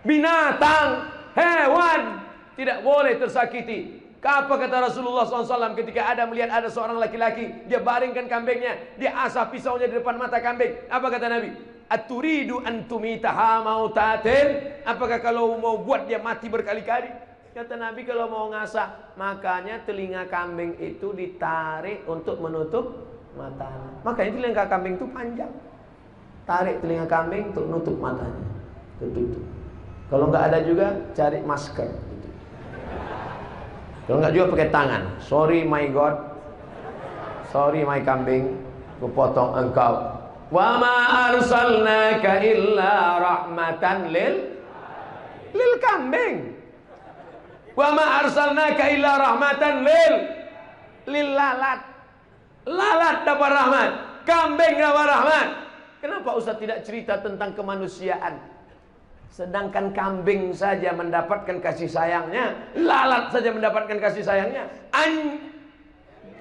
binatang, hewan tidak boleh tersakiti. Apa kata Rasulullah SAW ketika ada melihat ada seorang laki-laki, dia baringkan kambingnya, dia asah pisaunya di depan mata kambing. Apa kata Nabi? Aturidu antumitaha mautatin. Apakah kalau mau buat dia mati berkali-kali? Kata Nabi kalau mau ngasah, makanya telinga kambing itu ditarik untuk menutup matanya. Makanya telinga kambing itu panjang. Tarik telinga kambing untuk nutup matanya. Tutup. Kalau nggak ada juga cari masker. Kalau nggak juga pakai tangan. Sorry my God, sorry my kambing, kupotong engkau. Wa ma arsalnaka illa rahmatan lil kambing. Wa ma arsalnaka illa rahmatan lil lalat. Lalat dapat rahmat, kambing dapat rahmat. Kenapa Ustaz tidak cerita tentang kemanusiaan? Sedangkan kambing saja mendapatkan kasih sayangnya, lalat saja mendapatkan kasih sayangnya,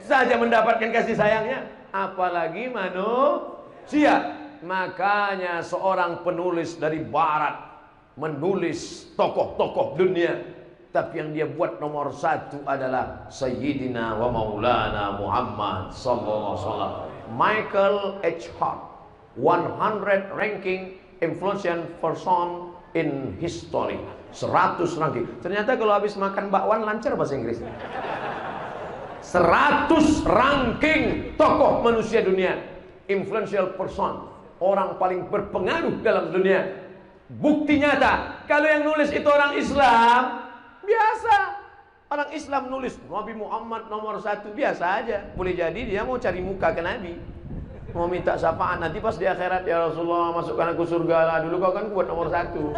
saja mendapatkan kasih sayangnya, apalagi manusia. Makanya seorang penulis dari barat menulis tokoh-tokoh dunia, tapi yang dia buat nomor satu adalah Sayyidina wa Maulana Muhammad sallallahu alaihi wasallam. Michael H. Hart, 100 ranking influential person in history. 100 ranking. Ternyata kalau habis makan bakwan lancar bahasa Inggris. 100 ranking tokoh manusia dunia, influential person, orang paling berpengaruh dalam dunia. Bukti nyata, kalau yang nulis itu orang Islam, biasa. Orang Islam nulis Nabi Muhammad nomor satu, biasa aja. Boleh jadi dia mau cari muka ke Nabi, mau minta syafaat. Nanti pas di akhirat, ya Rasulullah masukkan aku surga lah, dulu kau kan buat nomor satu.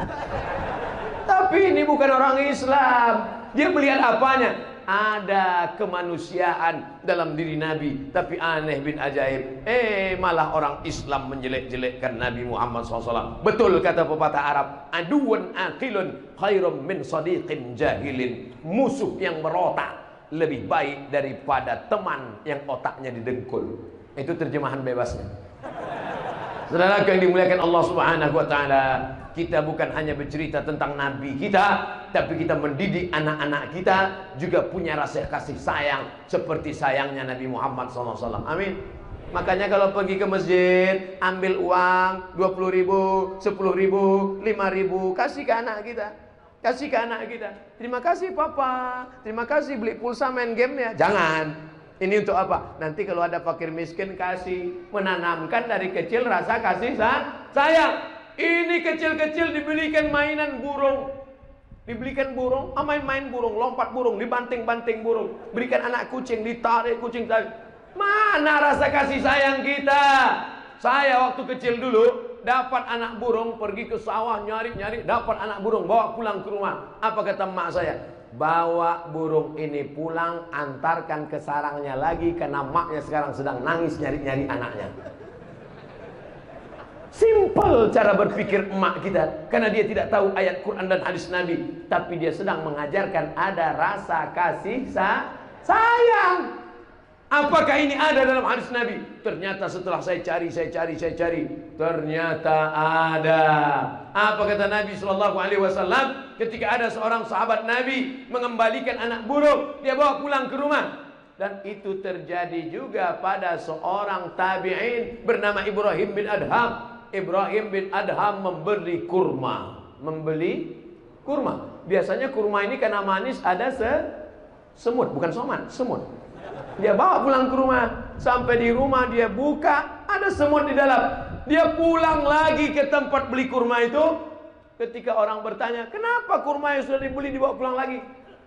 Tapi ini bukan orang Islam. Dia melihat apanya? Ada kemanusiaan dalam diri Nabi. Tapi aneh bin ajaib, malah orang Islam menjelek-jelekkan Nabi Muhammad SAW. Betul kata pepatah Arab, aduun aqilun khairum min sadiqin jahilin. Musuh yang berotak lebih baik daripada teman yang otaknya didengkul. Itu terjemahan bebasnya. Saudara yang dimuliakan Allah Subhanahu wa taala, kita bukan hanya bercerita tentang nabi kita, tapi kita mendidik anak-anak kita juga punya rasa kasih sayang seperti sayangnya Nabi Muhammad SAW. Amin. Makanya kalau pergi ke masjid, ambil uang 20.000, 10.000, 5.000, kasih ke anak kita. Kasih ke anak kita. Terima kasih papa, terima kasih beli pulsa main game ya. Jangan. Ini untuk apa? Nanti kalau ada fakir miskin kasih. Menanamkan dari kecil rasa kasih sayang. Ini kecil-kecil dibelikan mainan burung. Dibelikan burung, main burung, lompat burung, dibanting-banting burung. Berikan anak kucing, ditarik kucing tarik. Mana rasa kasih sayang kita? Saya waktu kecil dulu dapat anak burung, pergi ke sawah nyari-nyari, dapat anak burung, bawa pulang ke rumah. Apa kata emak saya? Bawa burung ini pulang, antarkan ke sarangnya lagi, karena maknya sekarang sedang nangis nyari-nyari anaknya. Simple cara berpikir emak kita, karena dia tidak tahu ayat Quran dan hadis Nabi, tapi dia sedang mengajarkan ada rasa kasih sayang. Apakah ini ada dalam hadis Nabi? Ternyata setelah saya cari, ternyata ada. Apa kata Nabi Shallallahu Alaihi Wasallam? Ketika ada seorang sahabat Nabi mengembalikan anak burung, dia bawa pulang ke rumah. Dan itu terjadi juga pada seorang tabi'in bernama Ibrahim bin Adham. Ibrahim bin Adham membeli kurma. Biasanya kurma ini karena manis ada semut, bukan soman, semut. Dia bawa pulang ke rumah. Sampai di rumah dia buka, ada semut di dalam. Dia pulang lagi ke tempat beli kurma itu. Ketika orang bertanya, kenapa kurma yang sudah dibeli dibawa pulang lagi?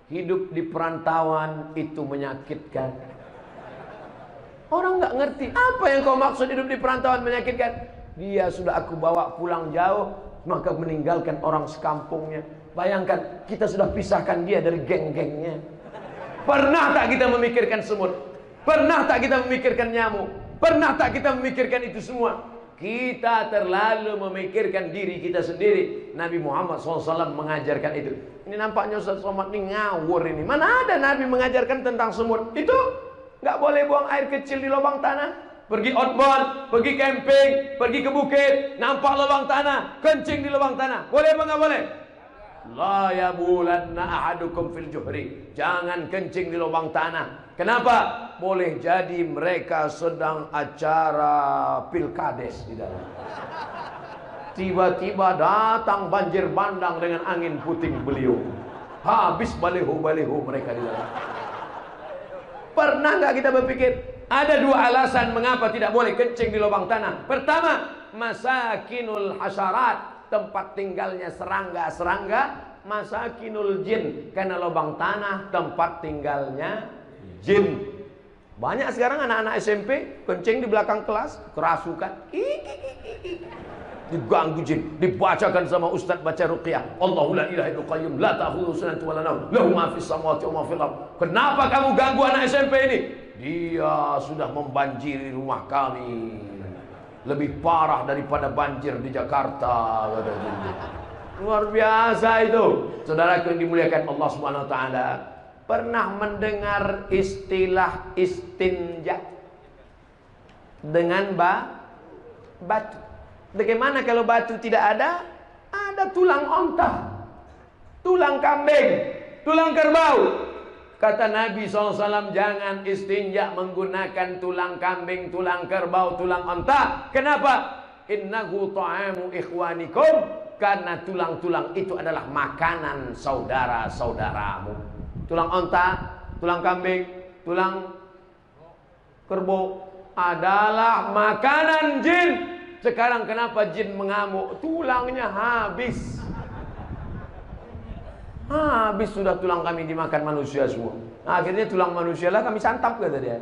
Hidup di perantauan itu menyakitkan. Orang nggak ngerti apa yang kau maksud hidup di perantauan menyakitkan. Dia sudah aku bawa pulang jauh, maka meninggalkan orang sekampungnya. Bayangkan, kita sudah pisahkan dia dari geng-gengnya. Pernah tak kita memikirkan semut? Pernah tak kita memikirkan nyamuk? Pernah tak kita memikirkan itu semua? Kita terlalu memikirkan diri kita sendiri. Nabi Muhammad SAW mengajarkan itu. Ini nampaknya Ustaz Somad ini ngawur ini. Mana ada Nabi mengajarkan tentang semut? Itu nggak boleh buang air kecil di lubang tanah. Pergi outbound, pergi camping, pergi ke bukit, nampak lubang tanah, kencing di lubang tanah. Boleh apa nggak boleh? La yabulanna ahadukum fil juhri. Jangan kencing di lubang tanah. Kenapa? Boleh jadi mereka sedang acara pilkades di dalam. Tiba-tiba datang banjir bandang dengan angin puting beliung. Habis baliho-baliho mereka di dalam. Pernah nggak kita berpikir? Ada dua alasan mengapa tidak boleh kencing di lubang tanah. Pertama, masakinul hasyarat, tempat tinggalnya serangga-serangga. Masakinul jin, karena lubang tanah tempat tinggalnya jin. Banyak sekarang anak-anak SMP kencing di belakang kelas, kerasukan, diganggu jin, dibacakan sama ustaz baca ruqyah. Allahu la ilaha illa qayyum la ta'khudhuhu sinatun wa la nawm lahu ma fis samawati wa ma fil ardh. Kenapa kamu ganggu anak SMP ini? Dia sudah membanjiri rumah kami. Lebih parah daripada banjir di Jakarta, kata jin. Luar biasa itu. Saudara yang dimuliakan Allah Subhanahu wa taala, pernah mendengar istilah istinja dengan batu? Bagaimana kalau batu tidak ada? Ada tulang onta, tulang kambing, tulang kerbau. Kata Nabi SAW, jangan istinja menggunakan tulang kambing, tulang kerbau, tulang onta. Kenapa? Innahu ta'amu ikhwanikum. Karena tulang-tulang itu adalah makanan saudara-saudaramu. Tulang onta, tulang kambing, tulang kerbau adalah makanan jin. Sekarang kenapa jin mengamuk? Tulangnya habis. Habis sudah tulang kami dimakan manusia semua. Akhirnya tulang manusia lah kami santap, kata dia.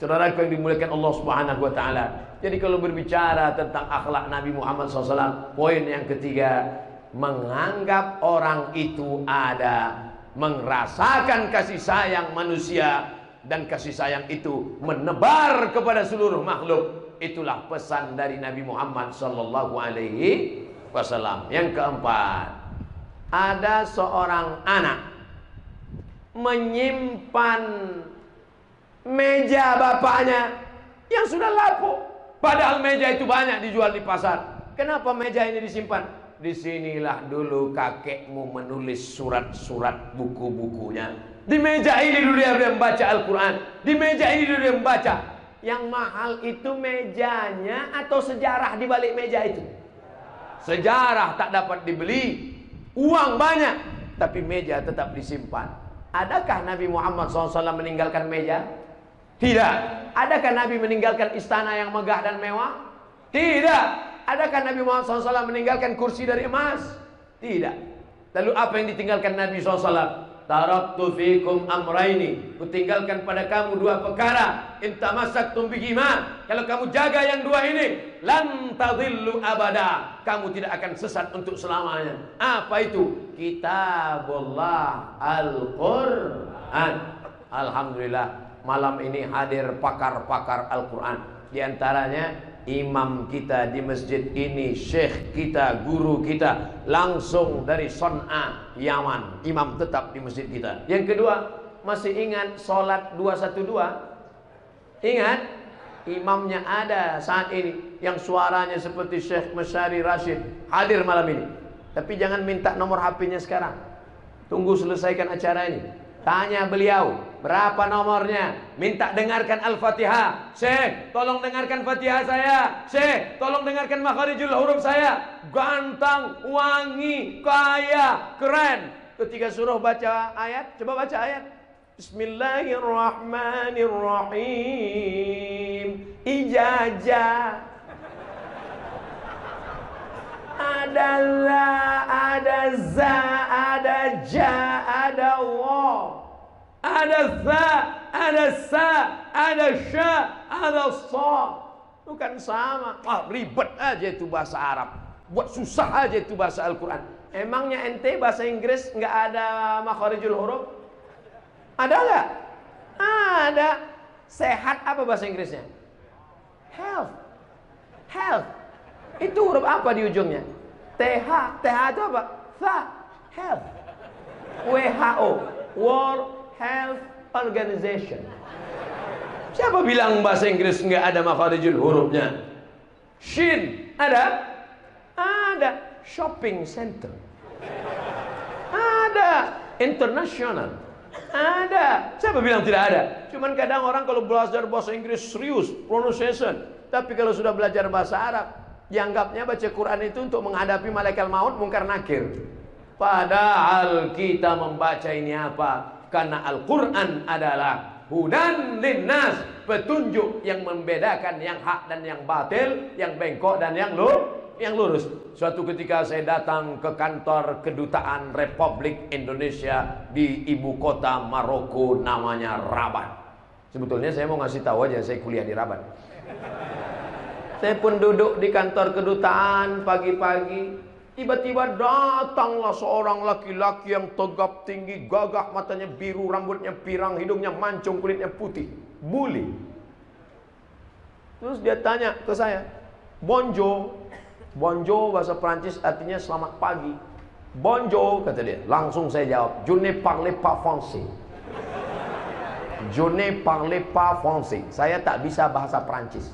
Saudaraku yang dimuliakan Allah Subhanahu wa taala. Jadi kalau berbicara tentang akhlak Nabi Muhammad SAW, poin yang ketiga, menganggap orang itu ada, merasakan kasih sayang manusia, dan kasih sayang itu menebar kepada seluruh makhluk. Itulah pesan dari Nabi Muhammad sallallahu alaihi wasallam. Yang keempat, ada seorang anak menyimpan meja bapaknya yang sudah lapuk, padahal meja itu banyak dijual di pasar. Kenapa meja ini disimpan? Disinilah dulu kakekmu menulis surat-surat buku-bukunya. Di meja ini dulu dia membaca Al-Quran. Di meja ini dulu dia membaca. Yang mahal itu mejanya atau sejarah di balik meja itu? Sejarah tak dapat dibeli, uang banyak, tapi meja tetap disimpan. Adakah Nabi Muhammad SAW meninggalkan meja? Tidak. Adakah Nabi meninggalkan istana yang megah dan mewah? Tidak. Adakah Nabi Muhammad SAW meninggalkan kursi dari emas? Tidak. Lalu apa yang ditinggalkan Nabi SAW? Taraktu fikum amraini, kutinggalkan pada kamu dua perkara. In tamassaktum bihima, kalau kamu jaga yang dua ini, lan tadhillu abada, kamu tidak akan sesat untuk selamanya. Apa itu? Kitabullah, Al-Quran. Alhamdulillah, malam ini hadir pakar-pakar Al-Quran. Di antaranya imam kita di masjid ini, syekh kita, guru kita, langsung dari Son'a, Yaman, imam tetap di masjid kita. Yang kedua, masih ingat sholat 212? Ingat? Imamnya ada saat ini, yang suaranya seperti Syekh Masyari Rashid, hadir malam ini. Tapi jangan minta nomor HP-nya sekarang, tunggu selesaikan acara ini. Tanya beliau, berapa nomornya? Minta dengarkan Al-Fatihah. Syekh, tolong dengarkan Fatihah saya. Syekh, tolong dengarkan makharijul huruf saya. Ganteng, wangi, kaya, keren. Ketika suruh baca ayat, coba baca ayat. Bismillahirrahmanirrahim. Ijazah. Ada la, ada za, ada ja, ada wa, ada tha, ada sa, ada sya, ada sa. Bukan sama. Ribet aja itu bahasa Arab. Buat susah aja itu bahasa Al-Quran. Emangnya ente bahasa Inggris nggak ada makharijul huruf? Ada nggak? Ada. Sehat apa bahasa Inggrisnya? Health. Health. Itu huruf apa di ujungnya? TH. TH itu apa? Tha. Health. WHO. World Health Organization. Siapa bilang bahasa Inggris nggak ada makharijul hurufnya? Shin. Ada? Ada. Shopping center. Ada. International. Ada. Siapa bilang tidak ada? Cuman kadang orang kalau belajar bahasa Inggris serius, pronunciation. Tapi kalau sudah belajar bahasa Arab, dianggapnya baca Quran itu untuk menghadapi malaikat maut, mungkar nakir. Padahal kita membaca ini apa? Karena Al-Quran adalah hudan linnas, petunjuk yang membedakan yang hak dan yang batil, yang bengkok dan yang lurus. Suatu ketika saya datang ke kantor kedutaan Republik Indonesia di ibu kota Maroko, namanya Rabat. Sebetulnya saya mau ngasih tahu aja saya kuliah di Rabat. Saya pun duduk di kantor kedutaan pagi-pagi. Tiba-tiba datanglah seorang laki-laki yang tegap tinggi, gagah, matanya biru, rambutnya pirang, hidungnya mancung, kulitnya putih. Buli. Terus dia tanya ke saya, bonjour. Bonjour bahasa Prancis artinya selamat pagi. Bonjour kata dia. Langsung saya jawab, je ne parle pas français. Je ne parle pas français. Saya tak bisa bahasa Prancis.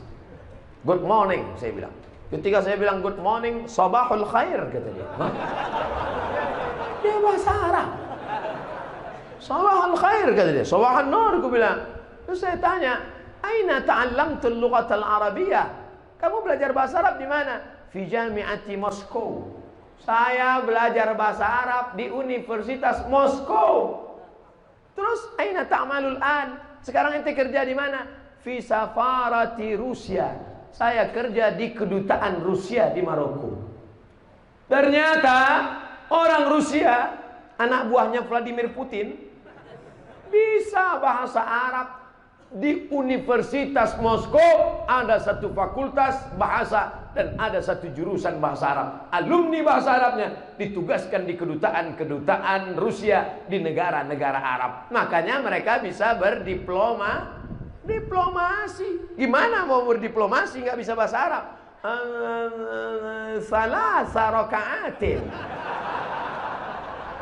Good morning, saya bilang. Ketika saya bilang good morning, sabahul khair, kata dia. Hah? Dia bahasa Arab. Sabahul khair, kata dia. Sabahun nur, aku bilang. Terus saya tanya, aina ta'allamtul lughatal arabiyyah? Kamu belajar bahasa Arab di mana? Fi Jami'ati Moskow. Saya belajar bahasa Arab di Universitas Moskow. Terus aina ta'malul an? Sekarang ente kerja di mana? Fi safarati Rusia. Saya kerja di kedutaan Rusia di Maroko. Ternyata orang Rusia, anak buahnya Vladimir Putin, bisa bahasa Arab. Di Universitas Moskow ada satu fakultas bahasa dan ada satu jurusan bahasa Arab. Alumni bahasa Arabnya ditugaskan di kedutaan-kedutaan Rusia di negara-negara Arab. Makanya mereka bisa diplomasi. Gimana mau berdiplomasi nggak bisa bahasa Arab? Salasa raka'atin.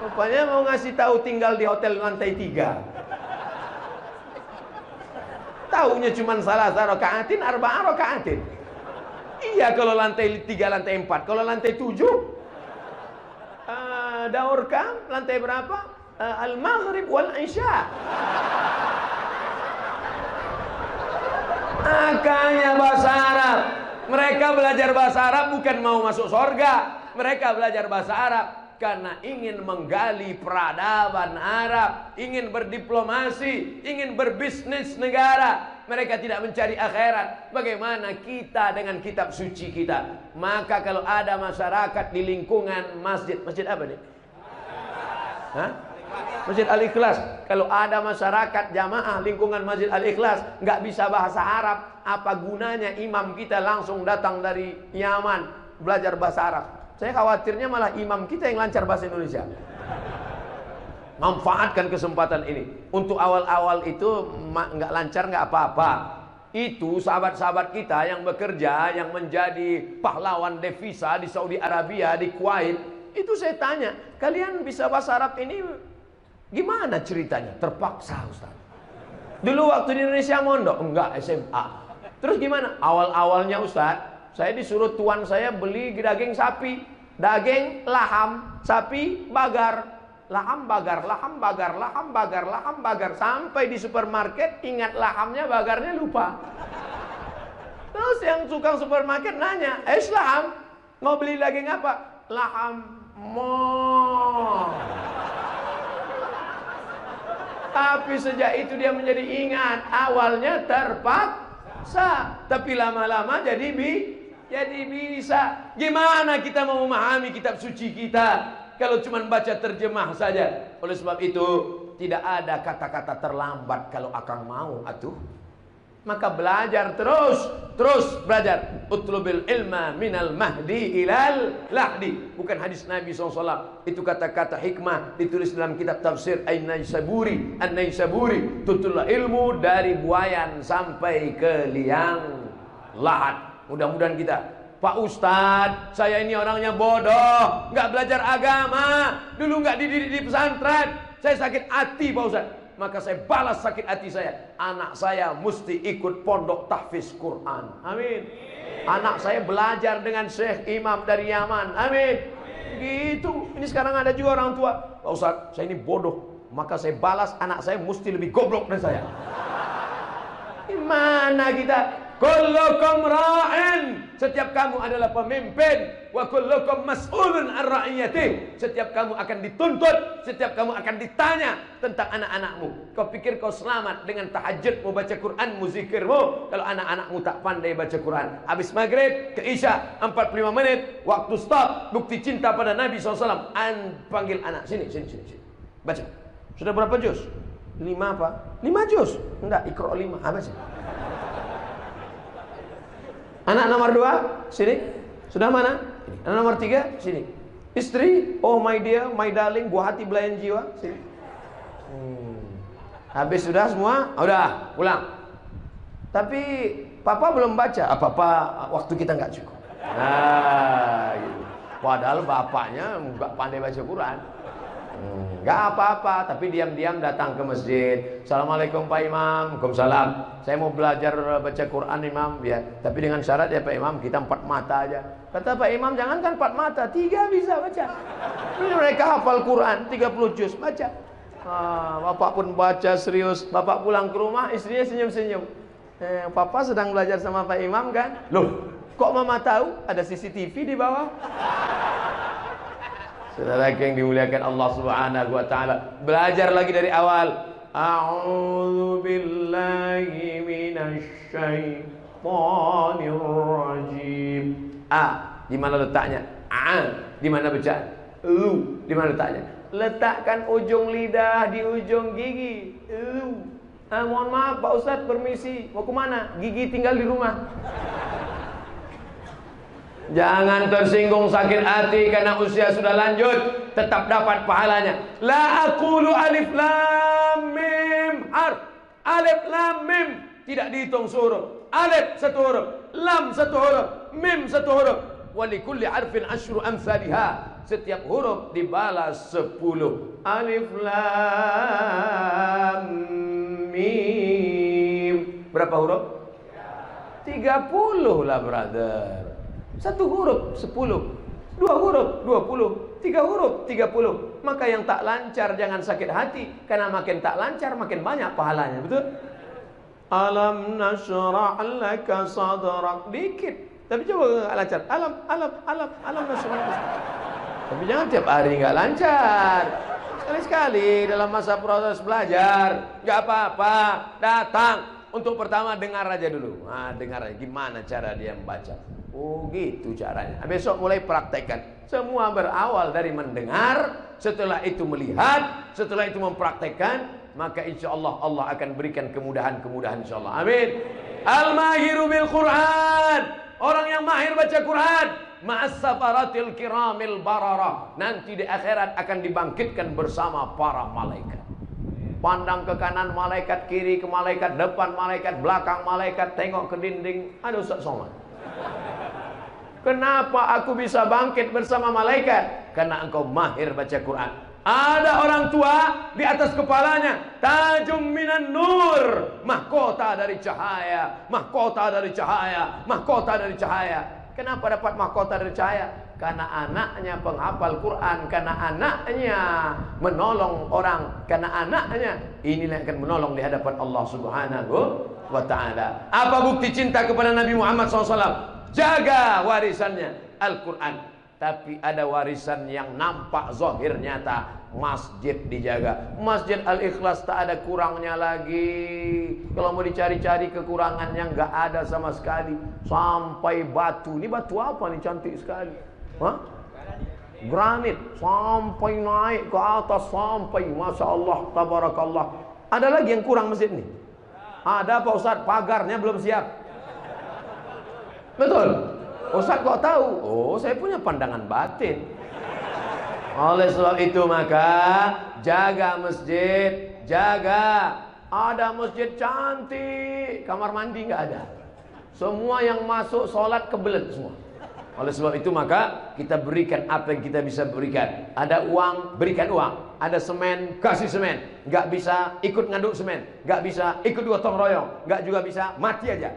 Rupanya mau ngasih tahu tinggal di hotel lantai 3. Taunya cuma salasa raka'atin, arba'a raka'atin. Iya kalau lantai 3, lantai 4. Kalau lantai 7 daur kam, lantai berapa? Al-Maghrib wal Isya. Makanya bahasa Arab. Mereka belajar bahasa Arab bukan mau masuk surga. Mereka belajar bahasa Arab karena ingin menggali peradaban Arab, ingin berdiplomasi, ingin berbisnis negara. Mereka tidak mencari akhirat. Bagaimana kita dengan kitab suci kita? Maka kalau ada masyarakat di lingkungan masjid apa nih? Hah? Masjid Al-Ikhlas. Kalau ada masyarakat jamaah lingkungan Masjid Al-Ikhlas nggak bisa bahasa Arab, apa gunanya imam kita langsung datang dari Yaman belajar bahasa Arab? Saya khawatirnya malah imam kita yang lancar bahasa Indonesia. Manfaatkan kesempatan ini. Untuk awal-awal itu nggak lancar nggak apa-apa. Itu sahabat-sahabat kita yang bekerja, yang menjadi pahlawan devisa di Saudi Arabia, di Kuwait, itu saya tanya, kalian bisa bahasa Arab ini gimana ceritanya? Terpaksa, Ustaz. Dulu waktu di Indonesia mondok, enggak, SMA. Terus gimana? Awal-awalnya Ustaz, saya disuruh tuan saya beli daging sapi, daging laham, sapi bagar. Laham bagar, laham bagar, laham bagar, laham bagar. Sampai di supermarket ingat lahamnya, bagarnya lupa. Terus yang tukang supermarket nanya, laham, mau beli daging apa? Laham mo. Tapi sejak itu dia menjadi ingat. Awalnya terpaksa, tapi lama-lama jadi bisa. Gimana kita mau memahami kitab suci kita kalau cuma baca terjemah saja? Oleh sebab itu tidak ada kata-kata terlambat kalau akang mau atuh. Maka belajar terus belajar. Utlubil ilma minal mahdi ilal lahdi. Bukan hadis Nabi SAW. Itu kata-kata hikmah ditulis dalam kitab tafsir An-Naisaburi. An-Naisaburi, tutullah ilmu dari buayan sampai ke liang lahat. Mudah-mudahan kita, Pak Ustadz, saya ini orangnya bodoh, nggak belajar agama, dulu nggak dididik di pesantren, saya sakit hati Pak Ustadz. Maka saya balas sakit hati saya. Anak saya mesti ikut pondok tahfiz Quran. Amin. Anak saya belajar dengan Syekh Imam dari Yaman. Amin. Gitu. Ini sekarang ada juga orang tua, Pak Ustadz, saya ini bodoh, maka saya balas anak saya mesti lebih goblok dari saya. Gimana kita? Kullukum ra'in. Setiap kamu adalah pemimpin. Wa kullukum mas'ulun an ra'iyatih. Setiap kamu akan dituntut, setiap kamu akan ditanya tentang anak-anakmu. Kau pikir kau selamat dengan tahajud, mau baca Quran, mau zikirmu, kalau anak-anakmu tak pandai baca Quran? Habis maghrib ke Isya 45 menit, waktu stop, bukti cinta pada Nabi SAW. Panggil anak, sini. Baca. Sudah berapa juz? 5 apa? 5 juz? Enggak, Iqra 5. Apa sih? Anak nomor 2, sini. Sudah mana? Anak nomor 3, sini. Istri, oh my dear, my darling, buah hati belayan jiwa, sini. Habis sudah semua? Udah, pulang. Tapi papa belum baca. Papa waktu kita nggak cukup. Nah, gitu. Padahal bapaknya nggak pandai baca Quran. Nggak apa-apa, tapi diam-diam datang ke masjid. Assalamualaikum Pak Imam. Waalaikumsalam. Saya mau belajar baca Quran Imam, ya. Tapi dengan syarat ya Pak Imam, kita 4 mata aja. Kata Pak Imam, jangankan 4 mata, 3 bisa baca. Mereka hafal Quran 30 juz, baca. Bapak pun baca serius. Bapak pulang ke rumah, istrinya senyum-senyum. Papa sedang belajar sama Pak Imam kan? Loh, kok mama tahu? Ada CCTV di bawah. Saudara yang dimuliakan Allah Subhanahu wa taala, belajar lagi dari awal. A'udzu billahi minasy syaithanir rajim. Di mana letaknya? Di mana bacaan? Di mana letaknya? Letakkan ujung lidah di ujung gigi. Mohon maaf Pak Ustadz, permisi. Mau kemana? Gigi tinggal di rumah. Jangan tersinggung sakit hati karena usia sudah lanjut, tetap dapat pahalanya. La aqulu alif lam mim harf. Alif lam mim tidak dihitung huruf. Alif 1 huruf, lam 1 huruf, mim 1 huruf. Wa likulli harfin asyru amsalha. Setiap huruf dibalas 10. Alif lam mim. Berapa huruf? 30 lah brother. 1 huruf 10, 2 huruf 20, 3 huruf 30. Maka yang tak lancar jangan sakit hati, karena makin tak lancar makin banyak pahalanya, betul? Alam nashrah laka sadrak, dikit. Tapi coba nggak lancar. Alam nashrah. Tapi jangan tiap hari nggak lancar. Sekali-sekali dalam masa proses belajar, nggak apa-apa. Datang untuk pertama dengar aja dulu. Dengar aja gimana cara dia membaca. Oh gitu caranya. Besok mulai praktekkan. Semua berawal dari mendengar, setelah itu melihat, setelah itu mempraktekkan, maka insya Allah Allah akan berikan kemudahan-kemudahan insya Allah. Amin. Al-mahiru bil Quran. Orang yang mahir baca Quran, ma'as safaratil kiramil bararah. Nanti di akhirat akan dibangkitkan bersama para malaikat. Pandang ke kanan malaikat, kiri ke malaikat, depan malaikat, belakang malaikat, tengok ke dinding, ada Ustaz Somad. Kenapa aku bisa bangkit bersama malaikat? Karena engkau mahir baca Quran. Ada orang tua di atas kepalanya tajum minan nur, mahkota dari cahaya, mahkota dari cahaya, mahkota dari cahaya. Kenapa dapat mahkota dari cahaya? Karena anaknya penghafal Quran, karena anaknya menolong orang, karena anaknya inilah yang akan menolong di hadapan Allah Subhanahu wa ta'ala. Apa bukti cinta kepada Nabi Muhammad SAW? Jaga warisannya Al-Quran. Tapi ada warisan yang nampak zahir nyata. Masjid dijaga. Masjid Al-Ikhlas tak ada kurangnya lagi. Kalau mau dicari-cari kekurangannya nggak ada sama sekali. Sampai batu. Ini batu apa nih cantik sekali? Granit. Sampai naik ke atas. Sampai Masya Allah Tabarakallah. Ada lagi yang kurang masjid nih? Ada Pak Ustadz, pagarnya belum siap. Betul? Ustaz kok tahu? Oh, saya punya pandangan batin. Oleh sebab itu maka jaga masjid, jaga. Ada masjid cantik, kamar mandi nggak ada. Semua yang masuk sholat kebelet semua. Oleh sebab itu maka kita berikan apa yang kita bisa berikan. Ada uang, berikan uang. Ada semen, kasih semen. Nggak bisa ikut ngaduk semen, nggak bisa ikut gotong royong, nggak juga bisa mati aja.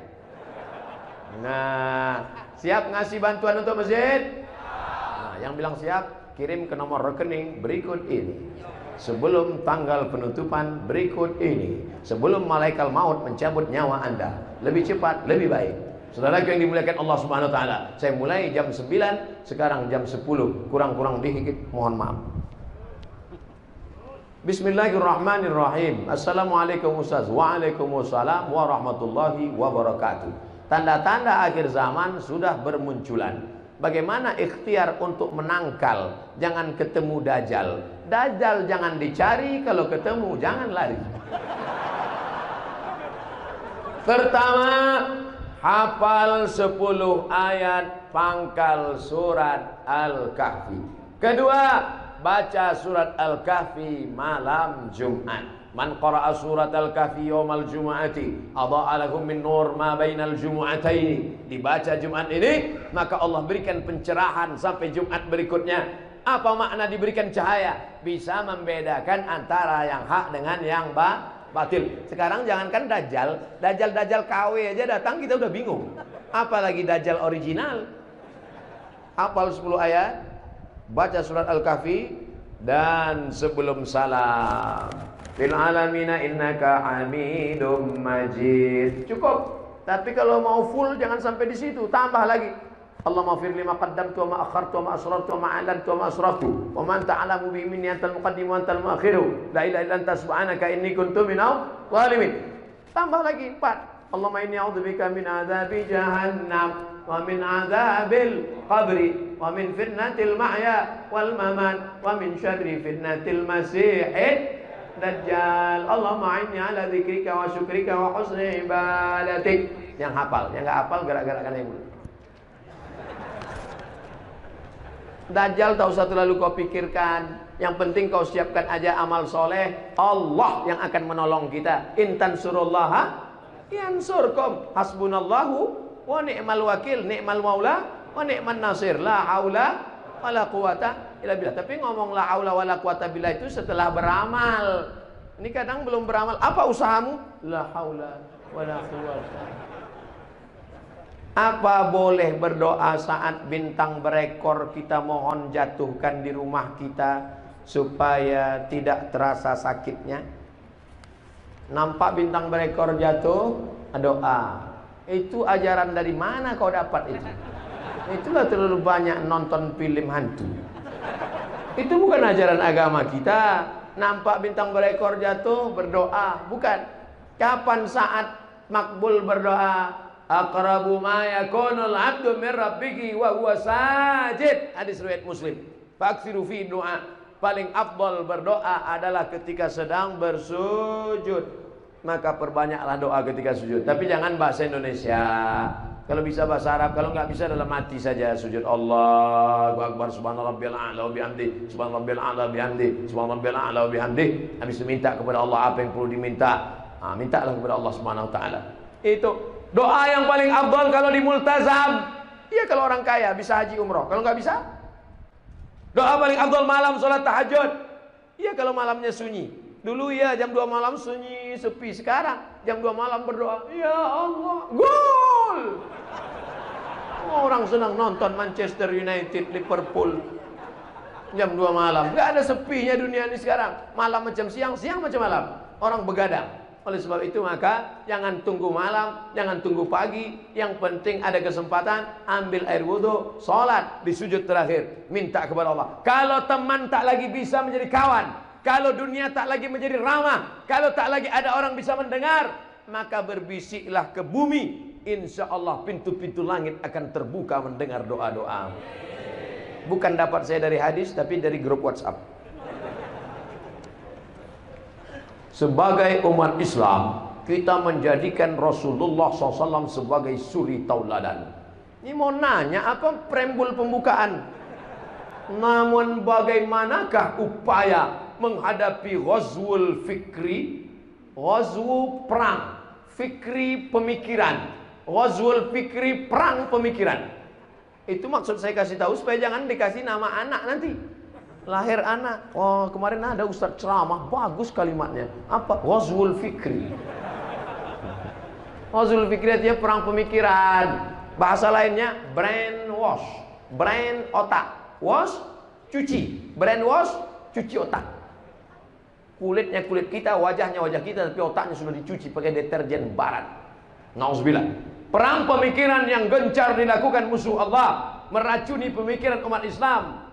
Nah, siap ngasih bantuan untuk masjid? Nah, yang bilang siap, kirim ke nomor rekening berikut ini. Sebelum tanggal penutupan berikut ini. Sebelum malaikat maut mencabut nyawa Anda. Lebih cepat, lebih baik. Saudara yang dimuliakan Allah Subhanahu wa taala. Saya mulai jam 9, sekarang jam 10. Kurang-kurang dikit, mohon maaf. Bismillahirrahmanirrahim. Assalamualaikum Ustaz. Waalaikumsalam warahmatullahi wabarakatuh. Tanda-tanda akhir zaman sudah bermunculan. Bagaimana ikhtiar untuk menangkal? Jangan ketemu Dajjal. Dajjal jangan dicari, kalau ketemu jangan lari. Pertama, hafal 10 ayat pangkal surat Al-Kahfi. Kedua, baca surat Al-Kahfi malam Jumat. Man qara'a surat Al-Kahfi yawmal jumu'ati adha'a lahu min nur ma bainal jumu'ataini. Dibaca Jumat ini, maka Allah berikan pencerahan sampai Jumat berikutnya. Apa makna diberikan cahaya? Bisa membedakan antara yang hak dengan yang batil. Sekarang jangankan Dajjal KW aja datang kita udah bingung. Apalagi Dajjal original. Hafal 10 ayat, baca surat Al-Kahfi, dan sebelum salam, fil alamina innaka hamidum majid. Cukup. Tapi kalau mau full jangan sampai di situ, tambah lagi. Allahumma fir lima qaddamtu wa ma akhartu wa ma asrartu wa ma a'lantu wa ma asraftu wa ma anta a'lamu bi minni antal muqaddim wa antal muakhiru la ilaha illa anta subhanaka inni kuntu minadh dhalimin. Tambah lagi 4. Allahumma inni a'udzubika min adzabi jahannam wa min adzabil qabri wa min fitnatil mahya wal mamat wa min syarri fitnatil masiihid dajjal. Allahumma inni ala dzikrika wa syukrika wa husni ibadatik. Yang hafal, yang enggak hafal gerak-gerakkan yang dulu. Dajjal tak usah terlalu kau pikirkan. Yang penting kau siapkan aja amal soleh. Allah yang akan menolong kita. Intan surullaha yansurkum. Hasbunallahu wa ni'mal wakil. Ni'mal maula wa ni'man nasir. La haula wa la quwata illa billah. Tapi ngomong la haula wa la quwata billah itu setelah beramal. Ini kadang belum beramal. Apa usahamu? La haula wa la quwata. Apa boleh berdoa saat bintang berekor kita mohon jatuhkan di rumah kita supaya tidak terasa sakitnya? Nampak bintang berekor jatuh, doa. Itu ajaran dari mana kau dapat itu? Itulah terlalu banyak nonton film hantu. Itu bukan ajaran agama kita. Nampak bintang berekor jatuh, berdoa. Bukan. Kapan saat makbul berdoa? Aqrabu ma yakunul 'abdu min rabbih wa huwa sajid. Hadis riwayat Muslim. Faksiru fi du'a. Paling afdal berdoa adalah ketika sedang bersujud. Maka perbanyaklah doa ketika sujud. Tapi jangan bahasa Indonesia. Kalau bisa bahasa Arab, kalau nggak bisa dalam hati saja sujud. Allahu akbar, subhanarabbiyal a'la wa bihamdi, subhanarabbiyal a'la wa bihamdi, subhanarabbiyal a'la wa bihamdi. Habis itu minta kepada Allah apa yang perlu diminta. Mintalah kepada Allah Subhanahu wa taala. Itu doa yang paling afdal kalau di multazam. Iya kalau orang kaya bisa haji umroh. Kalau nggak bisa, doa paling afdal malam sholat tahajud. Iya kalau malamnya sunyi. Dulu ya jam 2 malam sunyi sepi. Sekarang jam 2 malam berdoa. Ya Allah, gol. Orang senang nonton Manchester United, Liverpool. Jam 2 malam. Nggak ada sepinya dunia ini sekarang. Malam macam siang, siang macam malam. Orang begadang. Oleh sebab itu maka jangan tunggu malam, jangan tunggu pagi. Yang penting ada kesempatan, ambil air wudhu, sholat di sujud terakhir, minta kepada Allah. Kalau teman tak lagi bisa menjadi kawan, kalau dunia tak lagi menjadi ramah, kalau tak lagi ada orang bisa mendengar, maka berbisiklah ke bumi. Insya Allah pintu-pintu langit akan terbuka mendengar doa-doa. Bukan dapat saya dari hadis, tapi dari grup WhatsApp. Sebagai umat Islam, kita menjadikan Rasulullah SAW sebagai suri tauladan. Ini mau nanya apa preambul pembukaan? Namun bagaimanakah upaya menghadapi ghazwul fikri? Ghazwu perang, fikri pemikiran. Ghazwul fikri perang pemikiran. Itu maksud saya kasih tahu supaya jangan dikasih nama anak nanti. Lahir anak, oh kemarin ada ustaz ceramah, bagus kalimatnya. Apa? Ghazwul fikri. Ghazwul fikri artinya perang pemikiran. Bahasa lainnya brain wash, brain otak, wash cuci, brain wash cuci otak. Kulitnya kulit kita, wajahnya wajah kita, tapi otaknya sudah dicuci pakai deterjen barat. Nauzubillah. Perang pemikiran yang gencar dilakukan musuh Allah, meracuni pemikiran umat Islam.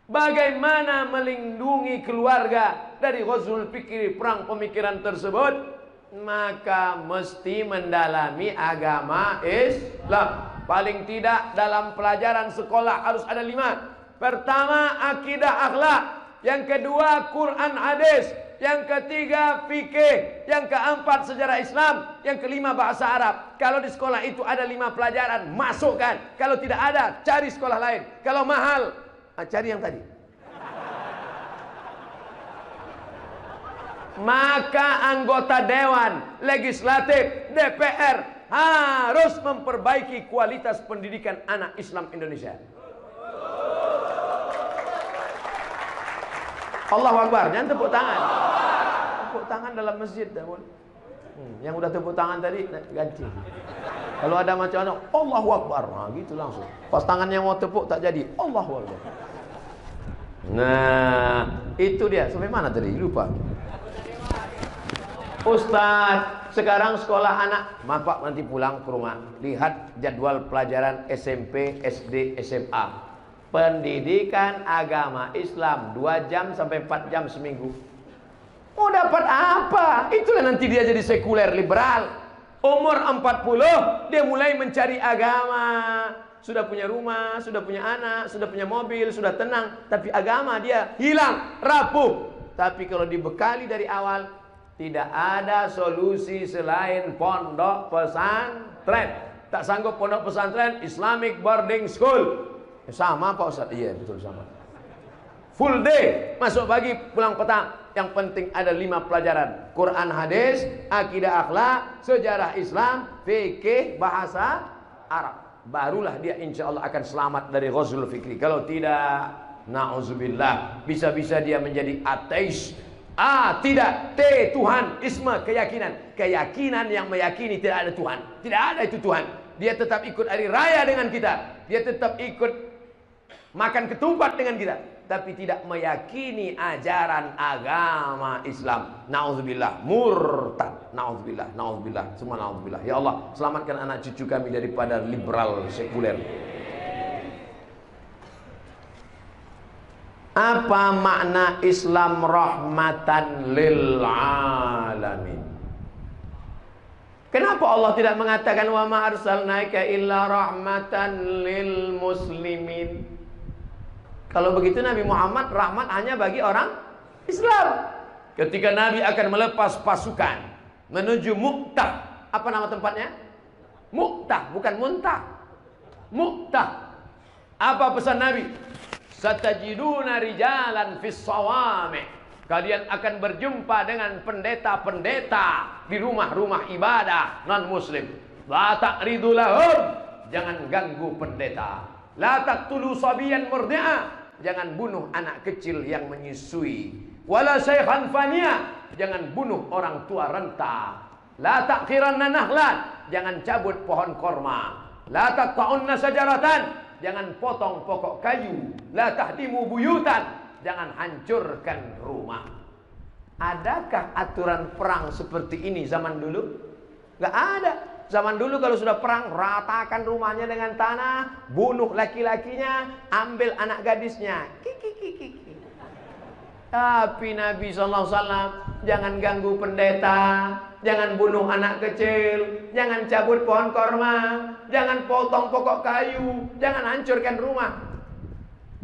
Bagaimana melindungi keluarga dari ghazwul fikri, perang pemikiran tersebut? Maka mesti mendalami agama Islam. Paling tidak dalam pelajaran sekolah harus ada 5. Pertama, akidah akhlak. Yang kedua, Quran hadis. Yang ketiga, fikih. Yang keempat, sejarah Islam. Yang kelima, bahasa Arab. Kalau di sekolah itu ada 5 pelajaran, masukkan. Kalau tidak ada, cari sekolah lain. Kalau mahal, cari yang tadi. Maka anggota dewan, legislatif, DPR harus memperbaiki kualitas pendidikan anak Islam Indonesia. Allahu Akbar, jangan tepuk tangan. Tepuk tangan dalam masjid dah boleh. Yang udah tepuk tangan tadi ganti. Kalau ada macam mana, Allahu Akbar, nah, gitu langsung. Pas tangan yang mau tepuk tak jadi, Allahu Akbar. Nah, itu dia. Sampai mana tadi? Lupa. Ustaz, sekarang sekolah anak, Bapak nanti pulang ke rumah, lihat jadwal pelajaran SMP, SD, SMA. Pendidikan agama Islam 2 jam sampai 4 jam seminggu. Mau dapat apa? Itulah nanti dia jadi sekuler liberal. Umur 40 dia mulai mencari agama. Sudah punya rumah, sudah punya anak, sudah punya mobil, sudah tenang, tapi agama dia hilang, rapuh. Tapi kalau dibekali dari awal, tidak ada solusi selain pondok pesantren. Tak sanggup pondok pesantren, Islamic boarding school. Sama Pak Ustaz? Iya betul sama. Full day, masuk pagi, pulang petang. Yang penting ada 5 pelajaran: Quran, hadis, akidah, akhlak, sejarah Islam, fikih, bahasa Arab. Barulah dia insya Allah akan selamat dari ghazul fikri. Kalau tidak, na'udzubillah, bisa-bisa dia menjadi ateis. Tidak. T, Tuhan, isma, keyakinan. Keyakinan yang meyakini tidak ada Tuhan. Tidak ada itu Tuhan. Dia tetap ikut hari raya dengan kita. Dia tetap ikut makan ketupat dengan kita, tapi tidak meyakini ajaran agama Islam. Na'udzubillah, murtad. Na'udzubillah, na'udzubillah, semua na'udzubillah. Ya Allah, selamatkan anak cucu kami daripada liberal sekuler. Apa makna Islam rahmatan lil alamin? Kenapa Allah tidak mengatakan wa ma arsalnaka illa rahmatan lil muslimin? Kalau begitu Nabi Muhammad rahmat hanya bagi orang Islam. Ketika Nabi akan melepas pasukan menuju Mu'tah, apa nama tempatnya? Mu'tah, bukan Muntah. Mu'tah. Apa pesan Nabi? Satajiduna rijalan fis sawami'. Kalian akan berjumpa dengan pendeta-pendeta di rumah-rumah ibadah non-muslim. La ta'ridu lahum, jangan ganggu pendeta. La taqtulu sabiyan murdi'a, jangan bunuh anak kecil yang menyusui. Wala syaikhan faniya, jangan bunuh orang tua renta. La ta'khiranna nahlan, jangan cabut pohon korma. La taqta'unna sajaratan, jangan potong pokok kayu. La tahdimu buyutan, jangan hancurkan rumah. Adakah aturan perang seperti ini zaman dulu? Gak ada. Zaman dulu kalau sudah perang, ratakan rumahnya dengan tanah, bunuh laki-lakinya, ambil anak gadisnya. Kiki. Tapi Nabi SAW, jangan ganggu pendeta, jangan bunuh anak kecil, jangan cabut pohon korma, jangan potong pokok kayu, jangan hancurkan rumah.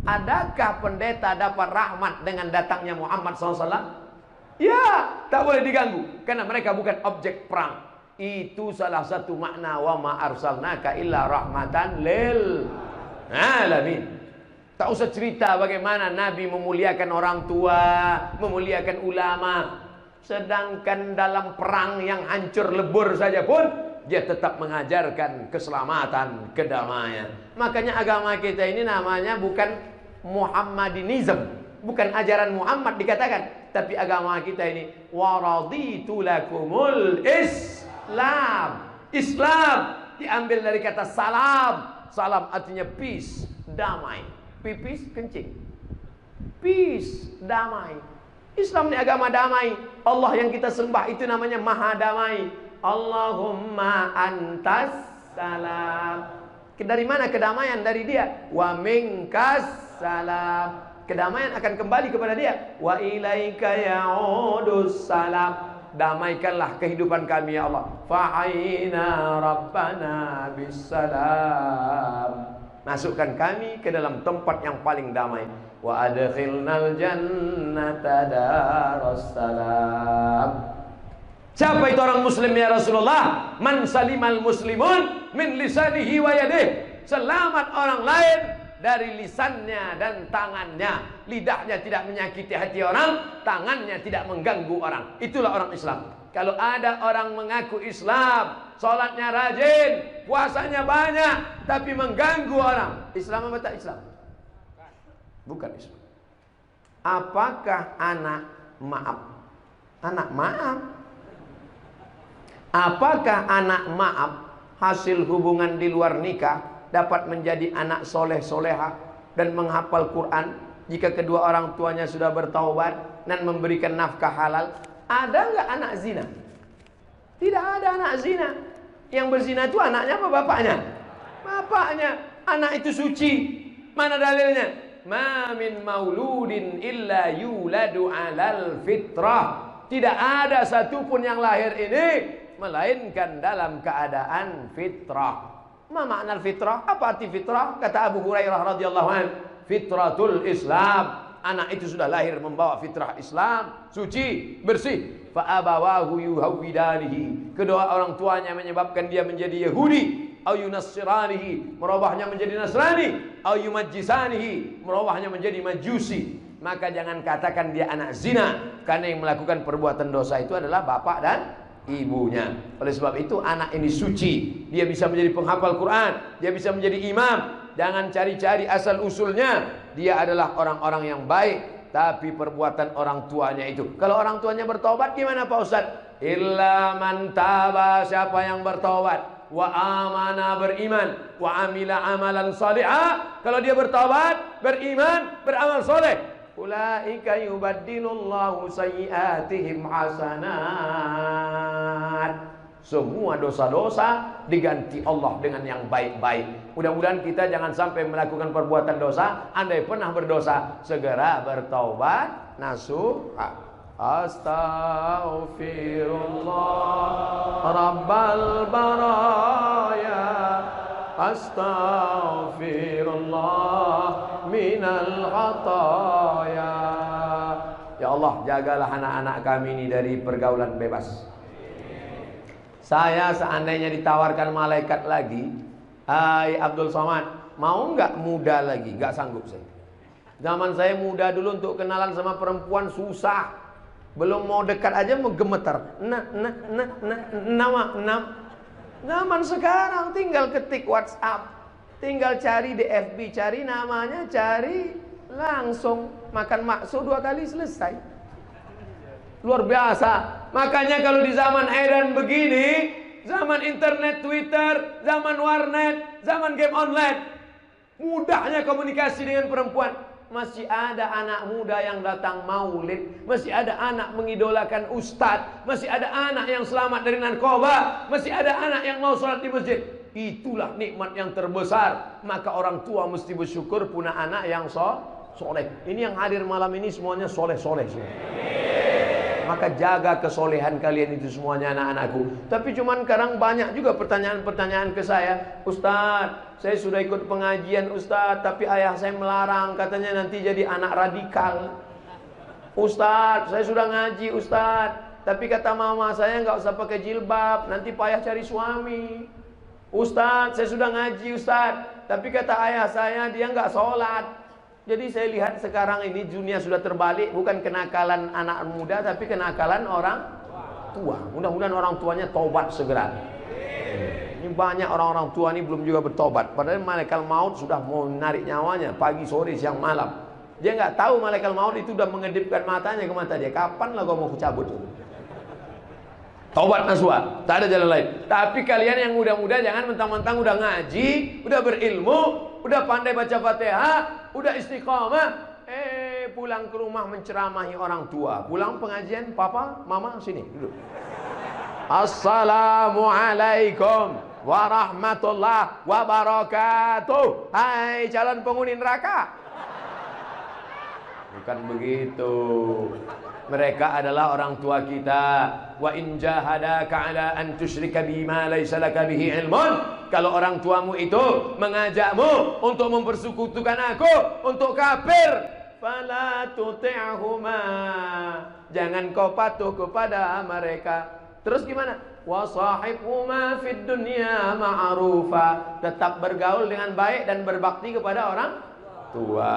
Adakah pendeta dapat rahmat dengan datangnya Muhammad SAW? Ya, tak boleh diganggu, karena mereka bukan objek perang. Itu salah satu makna wa ma arsalnaka illa rahmatan lil alamin. Tak usah cerita bagaimana Nabi memuliakan orang tua, memuliakan ulama. Sedangkan dalam perang yang hancur lebur saja pun dia tetap mengajarkan keselamatan, kedamaian. Makanya agama kita ini namanya bukan Muhammadinism, bukan ajaran Muhammad dikatakan, tapi agama kita ini waraditu lakumul Islam diambil dari kata salam. Salam artinya peace, damai. Pipis, kencing. Peace, damai. Islam ini agama damai. Allah yang kita sembah itu namanya Maha Damai. Allahumma antas salam. Dari mana kedamaian? Dari dia. Wa minkas salam. Kedamaian akan kembali kepada dia. Wa ilaika ya'udus salam. Damaikanlah kehidupan kami ya Allah. Fa'aina rabbana bisalam. Masukkan kami ke dalam tempat yang paling damai. Wa adkhilnal jannata darussalam. Siapa itu orang muslim ya Rasulullah? Man salimal muslimun min lisanihi wa yadihi. Selamat orang lain dari lisannya dan tangannya. Lidahnya tidak menyakiti hati orang, tangannya tidak mengganggu orang. Itulah orang Islam. Kalau ada orang mengaku Islam, sholatnya rajin, puasanya banyak, tapi mengganggu orang, Islam apa tak Islam? Bukan Islam. apakah anak maaf, apakah anak maaf hasil hubungan di luar nikah dapat menjadi anak soleh soleha dan menghafal Quran jika kedua orang tuanya sudah bertaubat dan memberikan nafkah halal? Ada nggak anak zina? Tidak ada anak zina. Yang berzina itu anaknya apa bapaknya? Bapaknya. Anak itu suci. Mana dalilnya? Ma min mauludin illa yuladu alal fitrah. Tidak ada satupun yang lahir ini melainkan dalam keadaan fitrah. Ma makna fitrah? Apa arti fitrah? Kata Abu Hurairah radhiyallahu anhu, fitratul Islam. Anak itu sudah lahir membawa fitrah Islam, suci, bersih. Fa abawahu yuhawidanihi. Kedua orang tuanya menyebabkan dia menjadi Yahudi, au yunassiranihi, merubahnya menjadi Nasrani, au yumajjisanihi, merubahnya menjadi Majusi. Maka jangan katakan dia anak zina, karena yang melakukan perbuatan dosa itu adalah bapak dan ibunya. Oleh sebab itu anak ini suci, dia bisa menjadi penghafal Quran, dia bisa menjadi imam. Jangan cari-cari asal usulnya. Dia adalah orang-orang yang baik, tapi perbuatan orang tuanya itu. Kalau orang tuanya bertobat gimana Pak Ustaz? Illa man taba, siapa yang bertobat, wa amana, beriman, wa amila amalan salihah. Kalau dia bertobat, beriman, beramal soleh, ulaika yubaddilullahu sayyiatihim hasanat. Semua dosa-dosa diganti Allah dengan yang baik-baik. Mudah-mudahan kita jangan sampai melakukan perbuatan dosa. Andai pernah berdosa, segera bertaubat nasuha. Astaghfirullah Rabbal baraya, astaghfirullah minal khataya. Ya Allah, jagalah anak-anak kami ini dari pergaulan bebas. Saya seandainya ditawarkan malaikat lagi, hai Abdul Somad, mau nggak muda lagi? Nggak sanggup saya. Zaman saya muda dulu, untuk kenalan sama perempuan susah. Belum mau dekat aja mau gemetar. Nama. Zaman sekarang tinggal ketik WhatsApp, tinggal cari di FB, cari namanya, cari langsung makan bakso 2 kali selesai. Luar biasa. Makanya kalau di zaman edan begini, zaman internet, Twitter, zaman warnet, zaman game online, mudahnya komunikasi dengan perempuan. Masih ada anak muda yang datang maulid, masih ada anak mengidolakan ustadz, masih ada anak yang selamat dari narkoba, masih ada anak yang mau sholat di masjid. Itulah nikmat yang terbesar. Maka orang tua mesti bersyukur punya anak yang soleh. Ini yang hadir malam ini semuanya soleh-soleh semua. Maka jaga kesolehan kalian itu semuanya anak-anakku. Tapi cuman sekarang banyak juga pertanyaan-pertanyaan ke saya. Ustadz, saya sudah ikut pengajian Ustadz, tapi ayah saya melarang, katanya nanti jadi anak radikal. Ustadz, saya sudah ngaji Ustadz, tapi kata mama saya nggak usah pakai jilbab, nanti payah cari suami. Ustadz, saya sudah ngaji Ustadz, tapi kata ayah saya dia nggak sholat. Jadi saya lihat sekarang ini dunia sudah terbalik. Bukan kenakalan anak muda, tapi kenakalan orang tua. Mudah-mudahan orang tuanya taubat segera. Ini banyak orang-orang tua ini belum juga bertobat. Padahal malaikat maut sudah mau menarik nyawanya pagi, sore, siang, malam. Dia nggak tahu malaikat maut itu sudah mengedipkan matanya ke mata dia. Kapan lah kau mau cabut? Taubat nasuha, tak ada jalan lain. Tapi kalian yang muda-muda jangan mentang-mentang udah ngaji, udah berilmu, udah pandai baca Fatihah, udah istiqamah, pulang ke rumah menceramahi orang tua. Pulang pengajian, papa, mama sini duduk. Assalamualaikum warahmatullahi wabarakatuh. Hai calon penghuni neraka. Bukan begitu. Mereka adalah orang tua kita. Wa in jahadaka ala an tusyrika bima laysa laka bihi ilmun. Kalau orang tuamu itu mengajakmu untuk mempersekutukan aku, untuk kafir, fala tuti'huma, jangan kau patuh kepada mereka. Terus gimana? Wa sahibhuma fid dunya ma'rufa, tetap bergaul dengan baik dan berbakti kepada orang tua.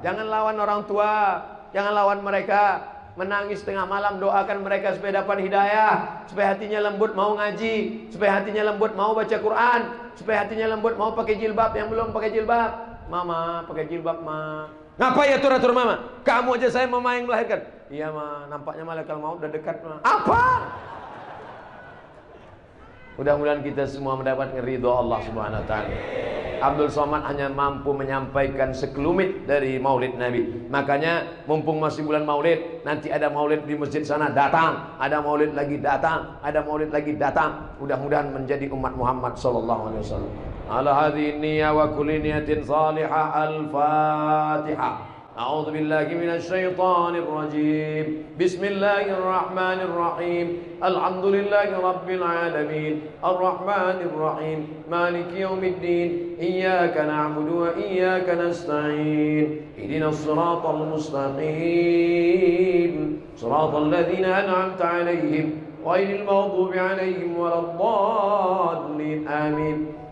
Jangan lawan orang tua, jangan lawan mereka. Menangis tengah malam, doakan mereka supaya dapat hidayah, supaya hatinya lembut mau ngaji, supaya hatinya lembut mau baca Quran, supaya hatinya lembut mau pakai jilbab yang belum pakai jilbab. Mama pakai jilbab, ma. Ngapain atur-atur mama? Kamu aja saya mama yang melahirkan. Iya ma, nampaknya malaikat maut udah dekat ma. Apa? Mudah-mudahan kita semua mendapatkan ridho Allah Subhanahu wa taala. Abdul Somad hanya mampu menyampaikan sekelumit dari maulid Nabi. Makanya mumpung masih bulan maulid, nanti ada maulid di masjid sana, datang. Ada maulid lagi, datang. Ada maulid lagi, datang. Mudah-mudahan menjadi umat Muhammad sallallahu alaihi wasallam. Ala hadhihi niyyah wa kulli niyatin salihah. Al-Fatihah. أعوذ بالله من الشيطان الرجيم بسم الله الرحمن الرحيم الحمد لله رب العالمين الرحمن الرحيم مالك يوم الدين إياك نعبد وإياك نستعين اهدنا الصراط المستقيم صراط الذين أنعمت عليهم غير المغضوب عليهم ولا الضالين آمين